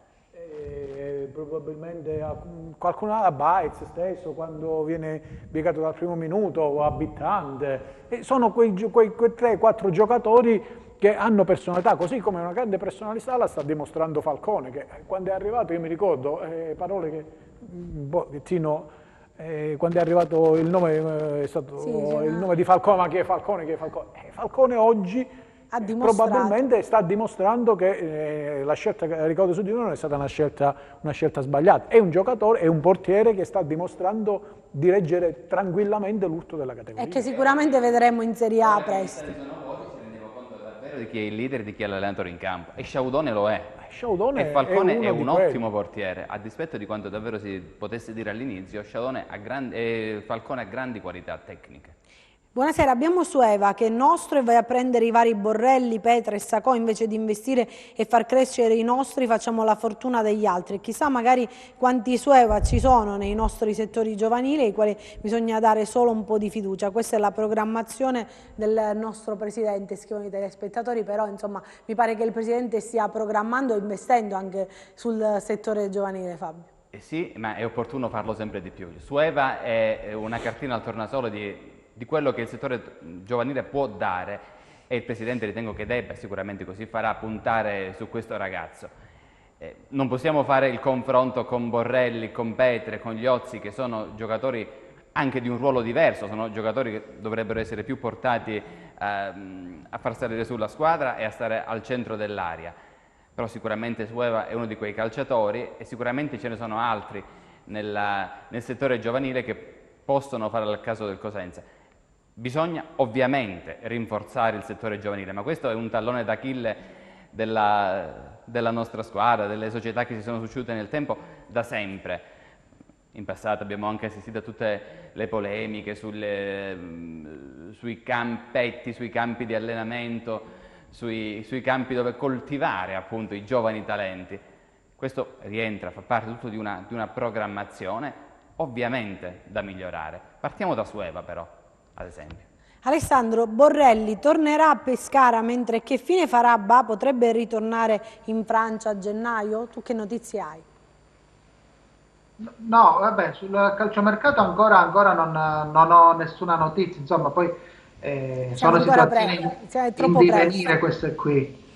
probabilmente a qualcun altro, a Baez stesso quando viene piegato dal primo minuto, o a Bittante, sono quei 3-4 giocatori che hanno personalità, così come una grande personalità la sta dimostrando Falcone, che quando è arrivato, io mi ricordo parole che Tino, quando è arrivato il nome, è stato il nome di Falcone, ma chi è Falcone? Chi è Falcone? Falcone oggi probabilmente sta dimostrando che la scelta che ricordo su di lui non è stata una scelta sbagliata. È un giocatore, è un portiere che sta dimostrando di reggere tranquillamente l'urto della categoria. E che sicuramente vedremo in Serie A presto. Di chi è il leader, di chi è l'allenatore in campo, e Sciaudone lo è. Sciaudone e Falcone è un ottimo quelli. portiere, a dispetto di quanto davvero si potesse dire all'inizio. Falcone ha grandi qualità tecniche. Buonasera, abbiamo Sueva che è nostro e vai a prendere i vari Borrelli, Petra e Sacco, invece di investire e far crescere i nostri facciamo la fortuna degli altri. E chissà magari quanti Sueva ci sono nei nostri settori giovanili ai quali bisogna dare solo un po' di fiducia. Questa è la programmazione del nostro Presidente, scrivono i telespettatori, però insomma mi pare che il Presidente stia programmando e investendo anche sul settore giovanile, Fabio. Sì, ma è opportuno farlo sempre di più. Sueva è una cartina al tornasole di di quello che il settore giovanile può dare, e il Presidente ritengo che debba, sicuramente così farà, puntare su questo ragazzo. Non possiamo fare il confronto con Borrelli, con Petre, con Liozzi, che sono giocatori anche di un ruolo diverso, sono giocatori che dovrebbero essere più portati a far salire sulla squadra e a stare al centro dell'area. Però sicuramente Sueva è uno di quei calciatori e sicuramente ce ne sono altri nel settore giovanile che possono fare il caso del Cosenza. Bisogna ovviamente rinforzare il settore giovanile, ma questo è un tallone d'Achille della nostra squadra, delle società che si sono succedute nel tempo da sempre. In passato abbiamo anche assistito a tutte le polemiche sui campetti, sui campi di allenamento, sui campi dove coltivare appunto i giovani talenti. Questo rientra, fa parte tutto di una programmazione ovviamente da migliorare. Partiamo da Sueva però, ad esempio. Alessandro, Borrelli tornerà a Pescara, mentre che fine farà Ba? Potrebbe ritornare in Francia a gennaio? Tu che notizie hai? No, vabbè, sul calciomercato ancora non ho nessuna notizia, insomma, poi sono situazioni è in troppo divenire presto. queste qui.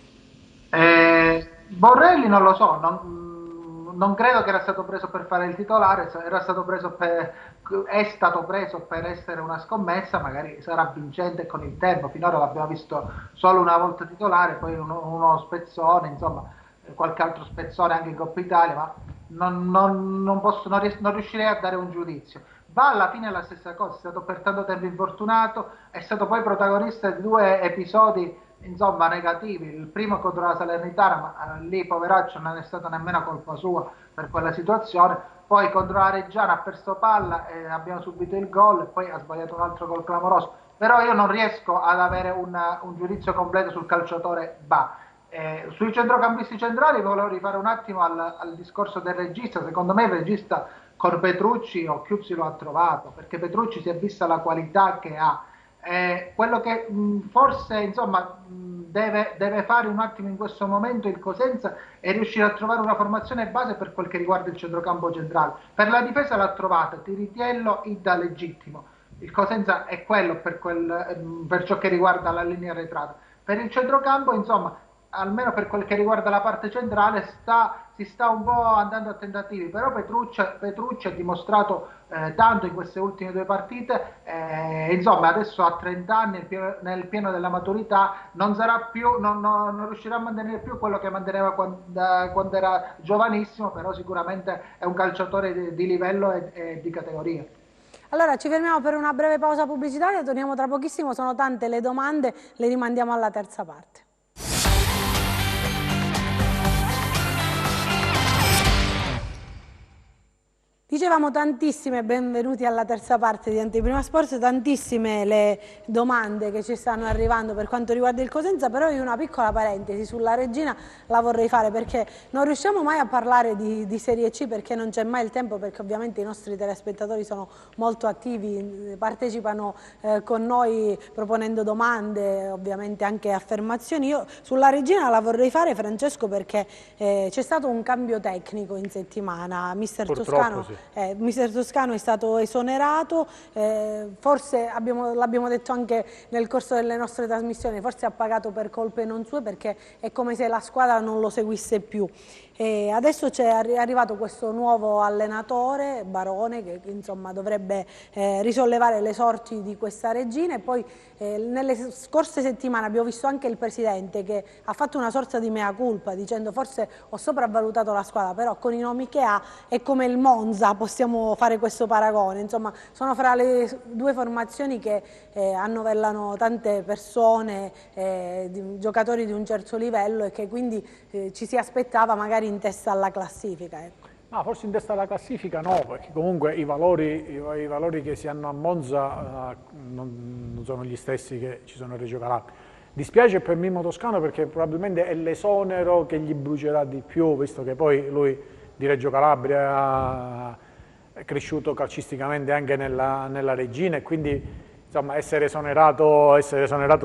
Borrelli non lo so, non credo che era stato preso per fare il titolare, è stato preso per essere una scommessa, magari sarà vincente con il tempo, finora l'abbiamo visto solo una volta titolare, poi uno spezzone, insomma, qualche altro spezzone anche in Coppa Italia, ma non riuscirei a dare un giudizio. Va alla fine la stessa cosa, è stato per tanto tempo infortunato, è stato poi protagonista di 2 episodi insomma negativi, il primo contro la Salernitana, ma lì poveraccio non è stata nemmeno colpa sua per quella situazione, poi contro la Reggiana ha perso palla e abbiamo subito il gol e poi ha sbagliato un altro gol clamoroso, però io non riesco ad avere un giudizio completo sul calciatore Ba. Sui centrocampisti centrali volevo rifare un attimo al discorso del regista. Secondo me il regista con Petrucci o Chiuzzi lo ha trovato, perché Petrucci si è vista la qualità che ha. Quello che forse insomma deve fare un attimo in questo momento il Cosenza è riuscire a trovare una formazione base per quel che riguarda il centrocampo centrale. Per la difesa l'ha trovata, Tiritiello, Idda legittimo. Il Cosenza è quello per ciò che riguarda la linea arretrata. Per il centrocampo, insomma, almeno per quel che riguarda la parte centrale, si sta un po' andando a tentativi, però Petrucci ha dimostrato tanto in queste ultime 2 partite, insomma adesso ha 30 anni, nel pieno della maturità, non riuscirà a mantenere più quello che manteneva quando era giovanissimo, però sicuramente è un calciatore di livello e di categoria. Allora ci fermiamo per una breve pausa pubblicitaria, torniamo tra pochissimo, sono tante le domande, le rimandiamo alla terza parte. Dicevamo tantissime, benvenuti alla terza parte di Anteprima Sport, tantissime le domande che ci stanno arrivando per quanto riguarda il Cosenza, però io una piccola parentesi sulla Regina la vorrei fare perché non riusciamo mai a parlare di Serie C perché non c'è mai il tempo, perché ovviamente i nostri telespettatori sono molto attivi, partecipano con noi proponendo domande, ovviamente anche affermazioni. Io sulla Regina la vorrei fare, Francesco, perché c'è stato un cambio tecnico in settimana, mister Toscano. Sì. Mister Toscano è stato esonerato, forse l'abbiamo detto anche nel corso delle nostre trasmissioni, forse ha pagato per colpe non sue perché è come se la squadra non lo seguisse più. Adesso è arrivato questo nuovo allenatore, Barone, che insomma dovrebbe risollevare le sorti di questa Regina, e poi nelle scorse settimane abbiamo visto anche il Presidente che ha fatto una sorta di mea culpa dicendo forse ho sopravvalutato la squadra, però con i nomi che ha è come il Monza, possiamo fare questo paragone, insomma sono fra le 2 formazioni che annovellano tante persone, giocatori di un certo livello, e che quindi ci si aspettava magari in testa alla classifica. Ecco. Ma forse in testa alla classifica no, perché comunque i valori che si hanno a Monza non sono gli stessi che ci sono a Reggio Calabria. Dispiace per Mimmo Toscano perché probabilmente è l'esonero che gli brucerà di più, visto che poi lui di Reggio Calabria è cresciuto calcisticamente anche nella Regina, e quindi insomma essere esonerato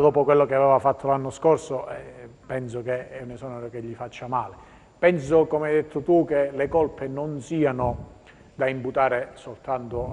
dopo quello che aveva fatto l'anno scorso, penso che è un esonero che gli faccia male. Penso, come hai detto tu, che le colpe non siano da imputare soltanto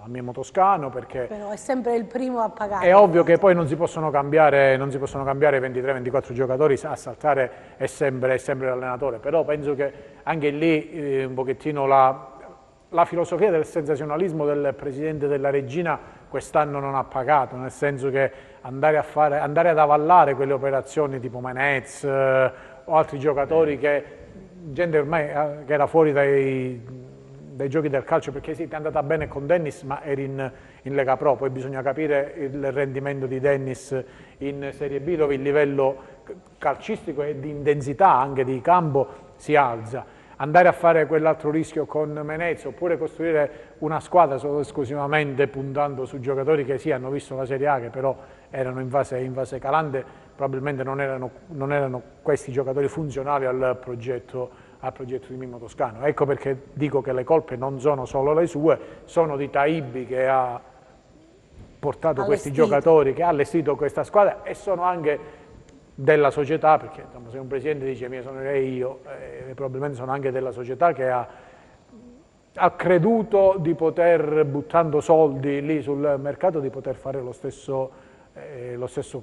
a Mimmo Toscano, perché Però è sempre il primo a pagare. è ovvio che poi non si possono cambiare 23-24 giocatori, a saltare è sempre l'allenatore, però penso che anche lì un pochettino la filosofia del sensazionalismo del presidente della Regina quest'anno non ha pagato, nel senso che andare ad avallare quelle operazioni tipo Menez o altri giocatori gente ormai che era fuori dai giochi del calcio, perché sì, ti è andata bene con Dennis, ma eri in Lega Pro, poi bisogna capire il rendimento di Dennis in Serie B, dove il livello calcistico e di intensità anche di campo si alza. Andare a fare quell'altro rischio con Menez, oppure costruire una squadra solo esclusivamente puntando su giocatori che sì, hanno visto la Serie A, che però erano in fase calante, probabilmente non erano questi giocatori funzionali al progetto di Mimmo Toscano. Ecco perché dico che le colpe non sono solo le sue, sono di Taibbi, che ha portato questi giocatori, che ha allestito questa squadra, e sono anche della società, perché insomma, se un presidente dice mia sono io, probabilmente sono anche della società che ha creduto di poter, buttando soldi lì sul mercato, di poter fare lo stesso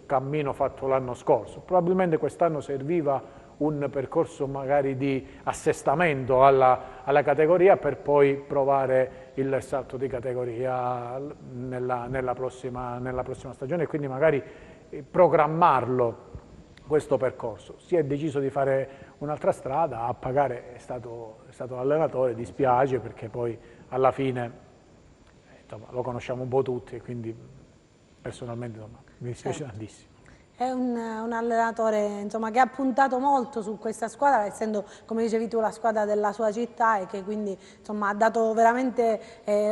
cammino fatto l'anno scorso. Probabilmente quest'anno serviva un percorso magari di assestamento alla categoria, per poi provare il salto di categoria nella prossima stagione, e quindi magari programmarlo questo percorso. Si è deciso di fare un'altra strada, a pagare è stato l'allenatore, dispiace perché poi alla fine insomma, lo conosciamo un po' tutti, e quindi personalmente insomma, mi dispiace tantissimo. È un allenatore insomma, che ha puntato molto su questa squadra, essendo, come dicevi tu, la squadra della sua città, e che quindi insomma, ha dato veramente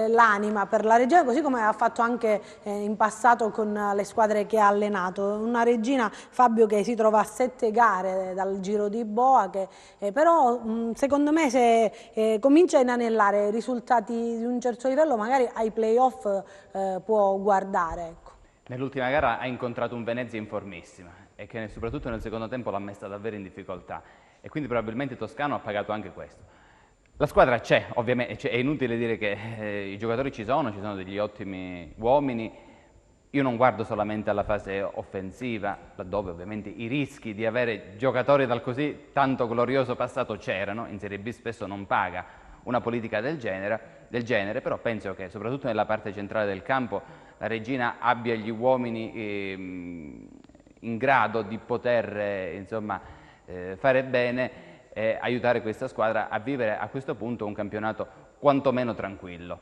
l'anima per la Regina, così come ha fatto anche in passato con le squadre che ha allenato. Una Regina, Fabio, che si trova a 7 gare dal Giro di Boa, che però secondo me se comincia a inanellare risultati di un certo livello, magari ai playoff può guardare. Ecco. Nell'ultima gara ha incontrato un Venezia in formissima e che soprattutto nel secondo tempo l'ha messa davvero in difficoltà, e quindi probabilmente Toscano ha pagato anche questo. La squadra c'è, ovviamente, è inutile dire che i giocatori ci sono degli ottimi uomini. Io non guardo solamente alla fase offensiva, laddove ovviamente i rischi di avere giocatori dal così tanto glorioso passato c'erano, in Serie B spesso non paga una politica del genere, però penso che soprattutto nella parte centrale del campo la Regina abbia gli uomini in grado di poter insomma, fare bene e aiutare questa squadra a vivere a questo punto un campionato quantomeno tranquillo.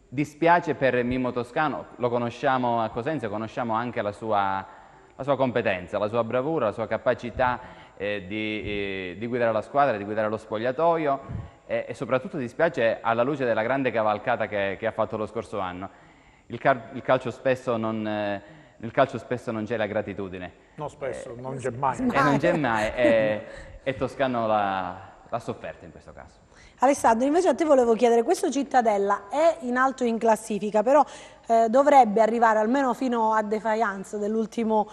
Dispiace per Mimmo Toscano, lo conosciamo a Cosenza, conosciamo anche la sua competenza, la sua bravura, la sua capacità di guidare la squadra, di guidare lo spogliatoio, e soprattutto dispiace alla luce della grande cavalcata che ha fatto lo scorso anno. Nel calcio spesso non c'è la gratitudine. No, spesso, non c'è mai. E non c'è mai, e Toscano l'ha sofferta in questo caso. Alessandro, invece a te volevo chiedere, questo Cittadella è in alto in classifica, però dovrebbe arrivare almeno fino a defiance dell'ultimo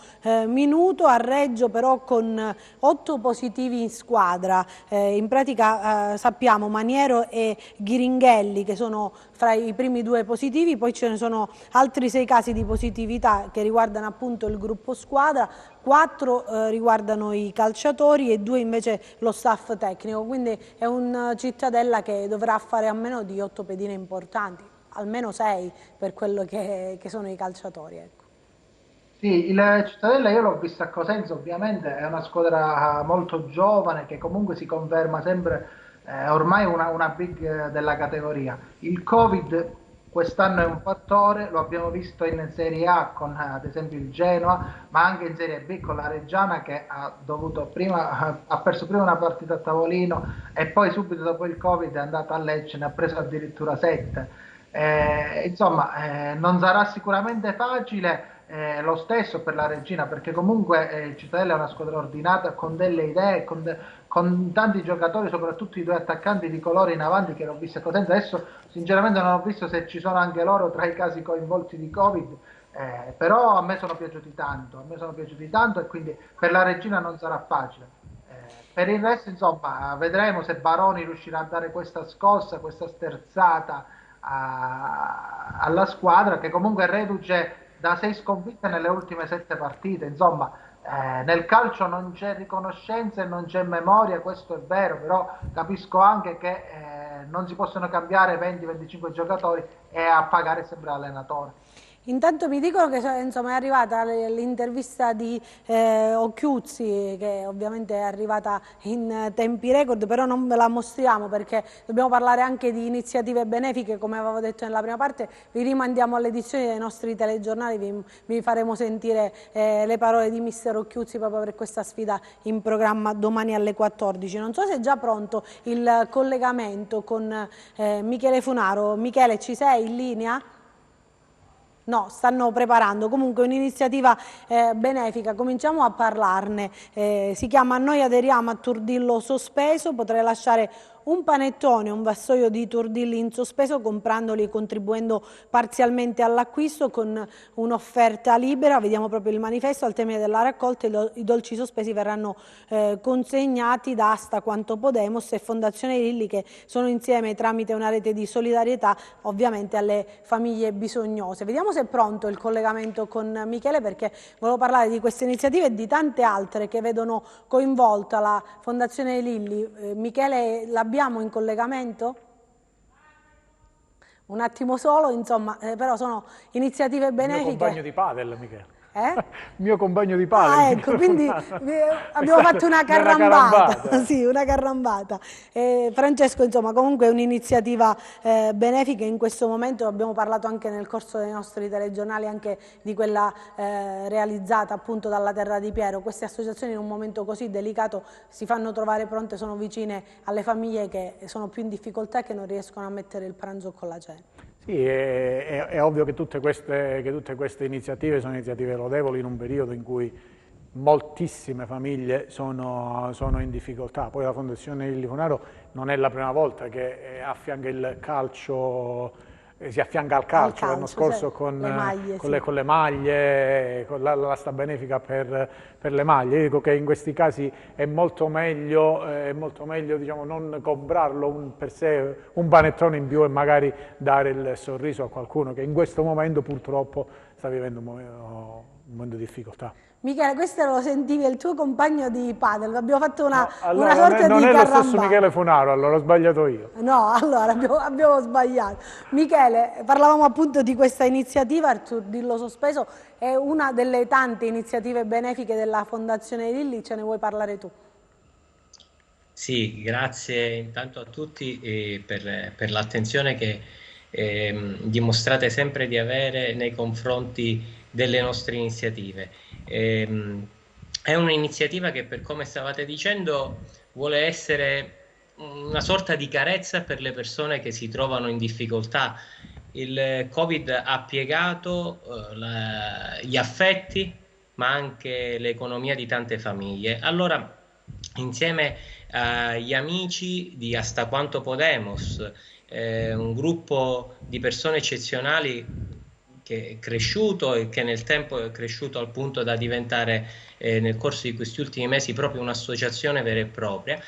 minuto, a Reggio però con 8 positivi in squadra, in pratica sappiamo Maniero e Ghiringhelli che sono fra i primi 2 positivi, poi ce ne sono altri 6 casi di positività che riguardano appunto il gruppo squadra, 4 riguardano i calciatori e 2 invece lo staff tecnico, quindi è un Cittadella che dovrà fare a meno di 8 pedine importanti, almeno 6 per quello che sono i calciatori. Ecco. Sì, il Cittadella io l'ho vista a Cosenza, ovviamente è una squadra molto giovane che comunque si conferma sempre ormai una big della categoria. Il Covid quest'anno è un fattore, lo abbiamo visto in Serie A con ad esempio il Genoa, ma anche in Serie B con la Reggiana che ha perso prima una partita a tavolino e poi subito dopo il Covid è andata a Lecce, ne ha preso addirittura 7. Insomma, non sarà sicuramente facile. Lo stesso per la Regina, perché comunque il Cittadella è una squadra ordinata con delle idee, con tanti giocatori, soprattutto i 2 attaccanti di colore in avanti che l'ho visto a Cosenza. Adesso sinceramente non ho visto se ci sono anche loro tra i casi coinvolti di Covid, però a me sono piaciuti tanto, e quindi per la Regina non sarà facile. Per il resto insomma vedremo se Baroni riuscirà a dare questa scossa, questa sterzata alla squadra, che comunque è reduce da 6 sconfitte nelle ultime 7 partite. Insomma, nel calcio non c'è riconoscenza e non c'è memoria, questo è vero, però capisco anche che non si possono cambiare 20-25 giocatori e a pagare sempre l'allenatore. Intanto mi dicono che insomma, è arrivata l'intervista di Occhiuzzi, che ovviamente è arrivata in tempi record, però non ve la mostriamo perché dobbiamo parlare anche di iniziative benefiche, come avevo detto nella prima parte. Vi rimandiamo alle edizioni dei nostri telegiornali, vi faremo sentire le parole di mister Occhiuzzi proprio per questa sfida in programma domani alle 14. Non so se è già pronto il collegamento con Michele Funaro. Michele, ci sei in linea? No, stanno preparando comunque un'iniziativa benefica, cominciamo a parlarne, si chiama Noi aderiamo a Turdillo Sospeso, potrei lasciare un panettone, un vassoio di turdilli in sospeso comprandoli e contribuendo parzialmente all'acquisto con un'offerta libera. Vediamo proprio il manifesto: al termine della raccolta i dolci sospesi verranno consegnati da Asta Quanto Podemos e Fondazione Lilli, che sono insieme tramite una rete di solidarietà ovviamente alle famiglie bisognose. Vediamo se è pronto il collegamento con Michele, perché volevo parlare di queste iniziative e di tante altre che vedono coinvolta la Fondazione Lilli. Michele, l'abbiamo in collegamento? Un attimo solo, insomma, però sono iniziative benefiche. Il mio compagno di padel, Michele. Il mio compagno di padel. Ah, ecco, quindi abbiamo fatto una carrambata. Sì, una carrambata. Francesco, insomma, comunque è un'iniziativa benefica. In questo momento abbiamo parlato anche nel corso dei nostri telegiornali anche di quella realizzata appunto dalla Terra di Piero. Queste associazioni in un momento così delicato si fanno trovare pronte, sono vicine alle famiglie che sono più in difficoltà e che non riescono a mettere il pranzo con la cena. Sì, è ovvio che tutte queste iniziative sono iniziative lodevoli in un periodo in cui moltissime famiglie sono in difficoltà. Poi la Fondazione Lilli Funaro non è la prima volta che affianca il calcio, si affianca al calcio. L'anno scorso con le maglie, con l'asta benefica per le maglie. Io dico che in questi casi è molto meglio diciamo, non comprarlo per sé un panettone in più e magari dare il sorriso a qualcuno che in questo momento purtroppo sta vivendo un momento di difficoltà. Michele, questo lo sentivi, è il tuo compagno di padel, abbiamo fatto una sorta non di carrambata. Non è lo stesso Michele Funaro, allora ho sbagliato io. No, allora abbiamo sbagliato. Michele, parlavamo appunto di questa iniziativa, il Turdillo Sospeso è una delle tante iniziative benefiche della Fondazione Lilli, ce ne vuoi parlare tu? Sì, grazie intanto a tutti per l'attenzione che dimostrate sempre di avere nei confronti delle nostre iniziative. È un'iniziativa che, per come stavate dicendo, vuole essere una sorta di carezza per le persone che si trovano in difficoltà. Il Covid ha piegato gli affetti, ma anche l'economia di tante famiglie. Allora, insieme agli amici di Hasta Quanto Podemos, un gruppo di persone eccezionali che è cresciuto e che nel tempo è cresciuto al punto da diventare nel corso di questi ultimi mesi proprio un'associazione vera e propria,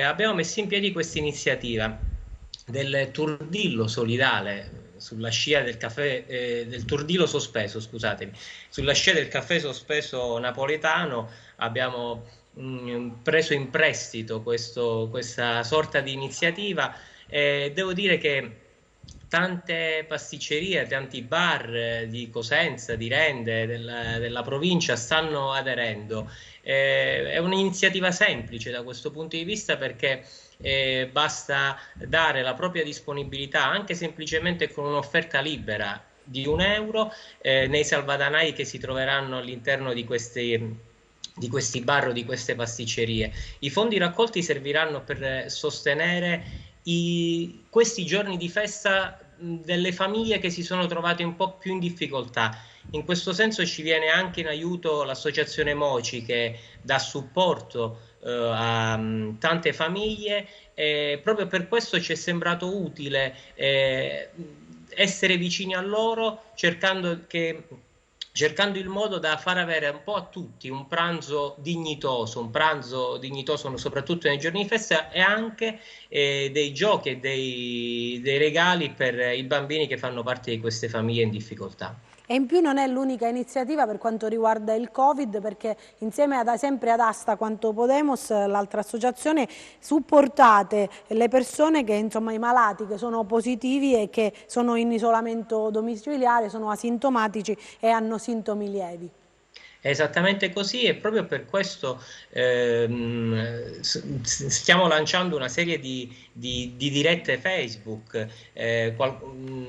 abbiamo messo in piedi questa iniziativa del Turdillo solidale sulla scia del caffè, del Turdillo sospeso, scusatemi, sulla scia del caffè sospeso napoletano. Abbiamo preso in prestito questa sorta di iniziativa. Devo dire che tante pasticcerie, tanti bar di Cosenza, di Rende, della provincia stanno aderendo. È un'iniziativa semplice da questo punto di vista, perché basta dare la propria disponibilità anche semplicemente con un'offerta libera di €1 nei salvadanai che si troveranno all'interno di questi bar o di queste pasticcerie. I fondi raccolti serviranno per sostenere questi giorni di festa delle famiglie che si sono trovate un po' più in difficoltà. In questo senso ci viene anche in aiuto l'associazione Moci, che dà supporto a tante famiglie, proprio per questo ci è sembrato utile essere vicini a loro, cercando che cercando il modo da far avere un po' a tutti un pranzo dignitoso soprattutto nei giorni di festa, e anche dei giochi e dei regali per i bambini che fanno parte di queste famiglie in difficoltà. E in più non è l'unica iniziativa per quanto riguarda il Covid, perché insieme sempre ad Asta Quanto Podemos, l'altra associazione, supportate le persone che, insomma, i malati che sono positivi e che sono in isolamento domiciliare, sono asintomatici e hanno sintomi lievi. È esattamente così, e proprio per questo stiamo lanciando una serie di dirette Facebook,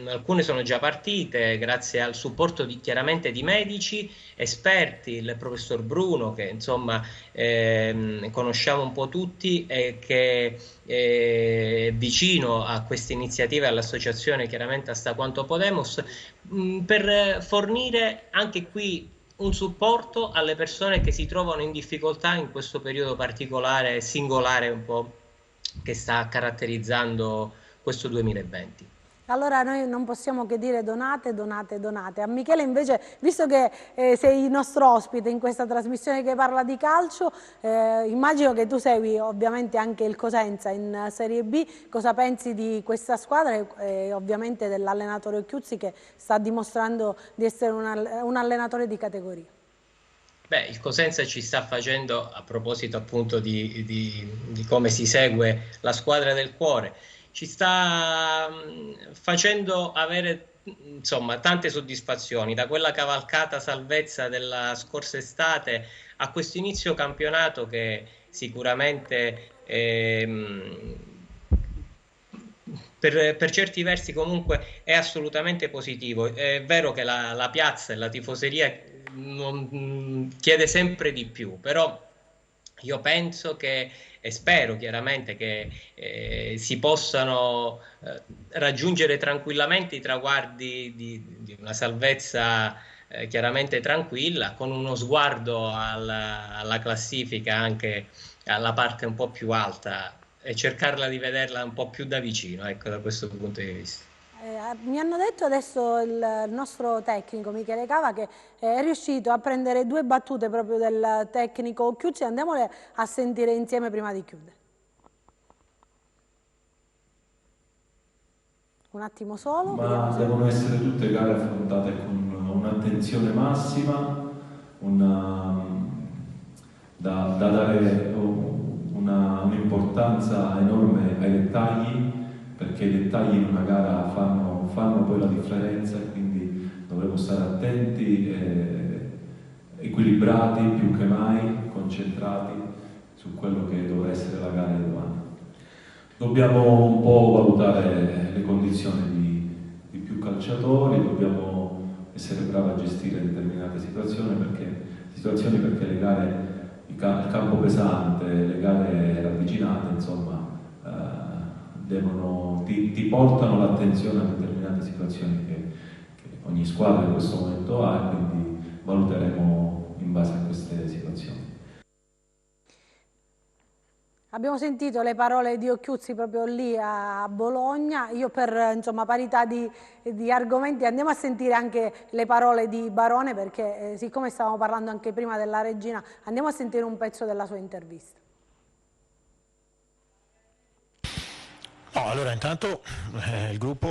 alcune sono già partite grazie al supporto chiaramente di medici, esperti, il professor Bruno che insomma conosciamo un po' tutti e che è vicino a queste iniziative, all'associazione chiaramente Asta Quanto Podemos, per fornire anche qui un supporto alle persone che si trovano in difficoltà in questo periodo particolare e singolare un po' che sta caratterizzando questo 2020. Allora noi non possiamo che dire donate, donate, donate. A Michele invece, visto che sei il nostro ospite in questa trasmissione che parla di calcio, immagino che tu segui ovviamente anche il Cosenza in Serie B. Cosa pensi di questa squadra e ovviamente dell'allenatore Occhiuzzi, che sta dimostrando di essere un allenatore di categoria? Beh, il Cosenza ci sta facendo, a proposito appunto di come si segue la squadra del cuore, ci sta facendo avere insomma tante soddisfazioni, da quella cavalcata salvezza della scorsa estate a questo inizio campionato che sicuramente per certi versi comunque è assolutamente positivo. È vero che la piazza e la tifoseria chiede sempre di più, però io penso che e spero chiaramente che si possano raggiungere tranquillamente i traguardi di una salvezza chiaramente tranquilla, con uno sguardo alla classifica, anche alla parte un po' più alta, e cercarla di vederla un po' più da vicino, ecco, da questo punto di vista. Mi hanno detto adesso il nostro tecnico Michele Cava che è riuscito a prendere 2 battute proprio del tecnico Occhiuzzi. Andiamole a sentire insieme prima di chiudere. Un attimo solo. Ma devono essere tutte gare affrontate con un'attenzione massima, da dare un'importanza enorme ai dettagli, perché i dettagli in una gara fanno poi la differenza, e quindi dovremo stare attenti, equilibrati più che mai, concentrati su quello che dovrà essere la gara di domani. Dobbiamo un po' valutare le condizioni di più calciatori, dobbiamo essere bravi a gestire determinate situazioni perché le gare, il campo pesante, le gare ravvicinate, insomma, ti portano l'attenzione a determinate situazioni che ogni squadra in questo momento ha, e quindi valuteremo in base a queste situazioni. Abbiamo sentito le parole di Occhiuzzi proprio lì a Bologna. Io per insomma, parità di argomenti andiamo a sentire anche le parole di Barone, perché siccome stavamo parlando anche prima della regina, andiamo a sentire un pezzo della sua intervista. No, allora intanto il gruppo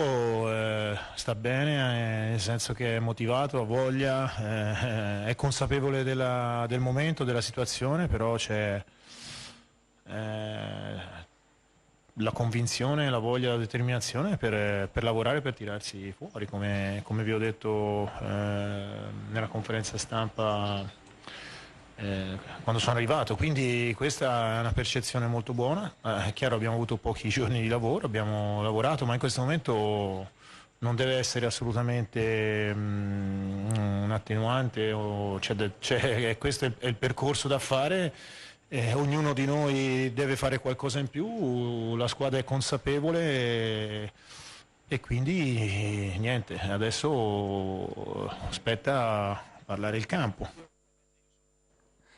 sta bene, nel senso che è motivato, ha voglia, è consapevole del momento, della situazione, però c'è la convinzione, la voglia, la determinazione per lavorare, per tirarsi fuori, come vi ho detto nella conferenza stampa quando sono arrivato. Quindi questa è una percezione molto buona. È chiaro, abbiamo avuto pochi giorni di lavoro, abbiamo lavorato, ma in questo momento non deve essere assolutamente un attenuante, questo è il percorso da fare. Ognuno di noi deve fare qualcosa in più, la squadra è consapevole e quindi niente, adesso aspetta parlare il campo.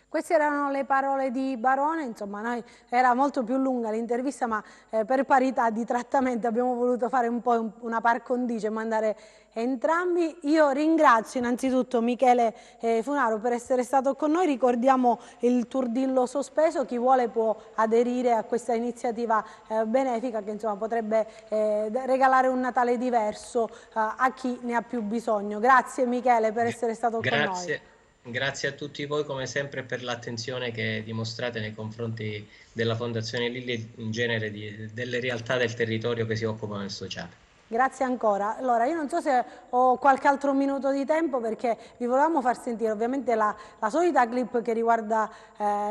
Queste erano le parole di Barone, insomma era molto più lunga l'intervista, ma per parità di trattamento abbiamo voluto fare un po' una par condicio e mandare entrambi. Io ringrazio innanzitutto Michele Funaro per essere stato con noi, ricordiamo il Turdillo sospeso, chi vuole può aderire a questa iniziativa benefica che insomma potrebbe regalare un Natale diverso a chi ne ha più bisogno. Grazie Michele per essere stato con noi. Grazie a tutti voi come sempre per l'attenzione che dimostrate nei confronti della Fondazione Lilli e in genere delle realtà del territorio che si occupano del sociale. Grazie ancora. Allora, io non so se ho qualche altro minuto di tempo perché vi volevamo far sentire ovviamente la solita clip che riguarda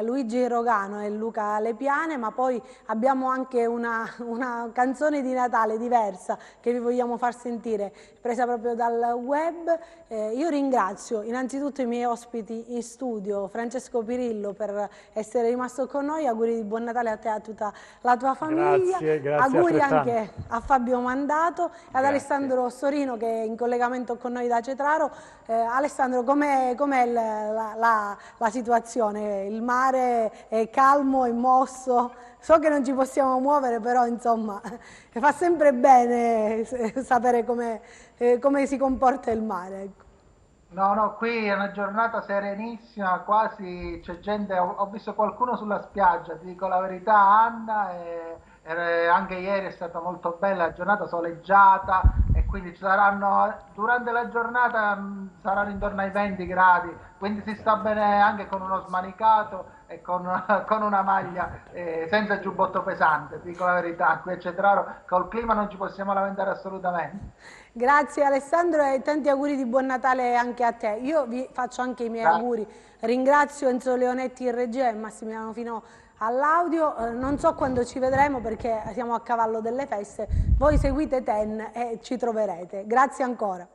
Luigi Rogano e Luca Lepiane, ma poi abbiamo anche una canzone di Natale diversa che vi vogliamo far sentire, presa proprio dal web. Io ringrazio innanzitutto i miei ospiti in studio, Francesco Pirillo per essere rimasto con noi, auguri di buon Natale a te e a tutta la tua famiglia, grazie auguri anche a Fabio Mandato, ad Alessandro Storino che è in collegamento con noi da Cetraro. Alessandro, com'è la situazione? Il mare è calmo, è mosso? So che non ci possiamo muovere, però insomma fa sempre bene sapere come si comporta il mare. Ecco. No, qui è una giornata serenissima, quasi c'è gente, ho visto qualcuno sulla spiaggia, ti dico la verità Anna, e anche ieri è stata molto bella la giornata soleggiata e quindi durante la giornata saranno intorno ai 20 gradi, quindi si sta bene anche con uno smanicato e con una maglia senza giubbotto pesante, ti dico la verità, qui a Cetraro col clima non ci possiamo lamentare assolutamente. Grazie Alessandro e tanti auguri di buon Natale anche a te. Io vi faccio anche i miei auguri, ringrazio Enzo Leonetti in regia e Massimiliano Fino all'audio, non so quando ci vedremo perché siamo a cavallo delle feste, voi seguite Ten e ci troverete. Grazie ancora.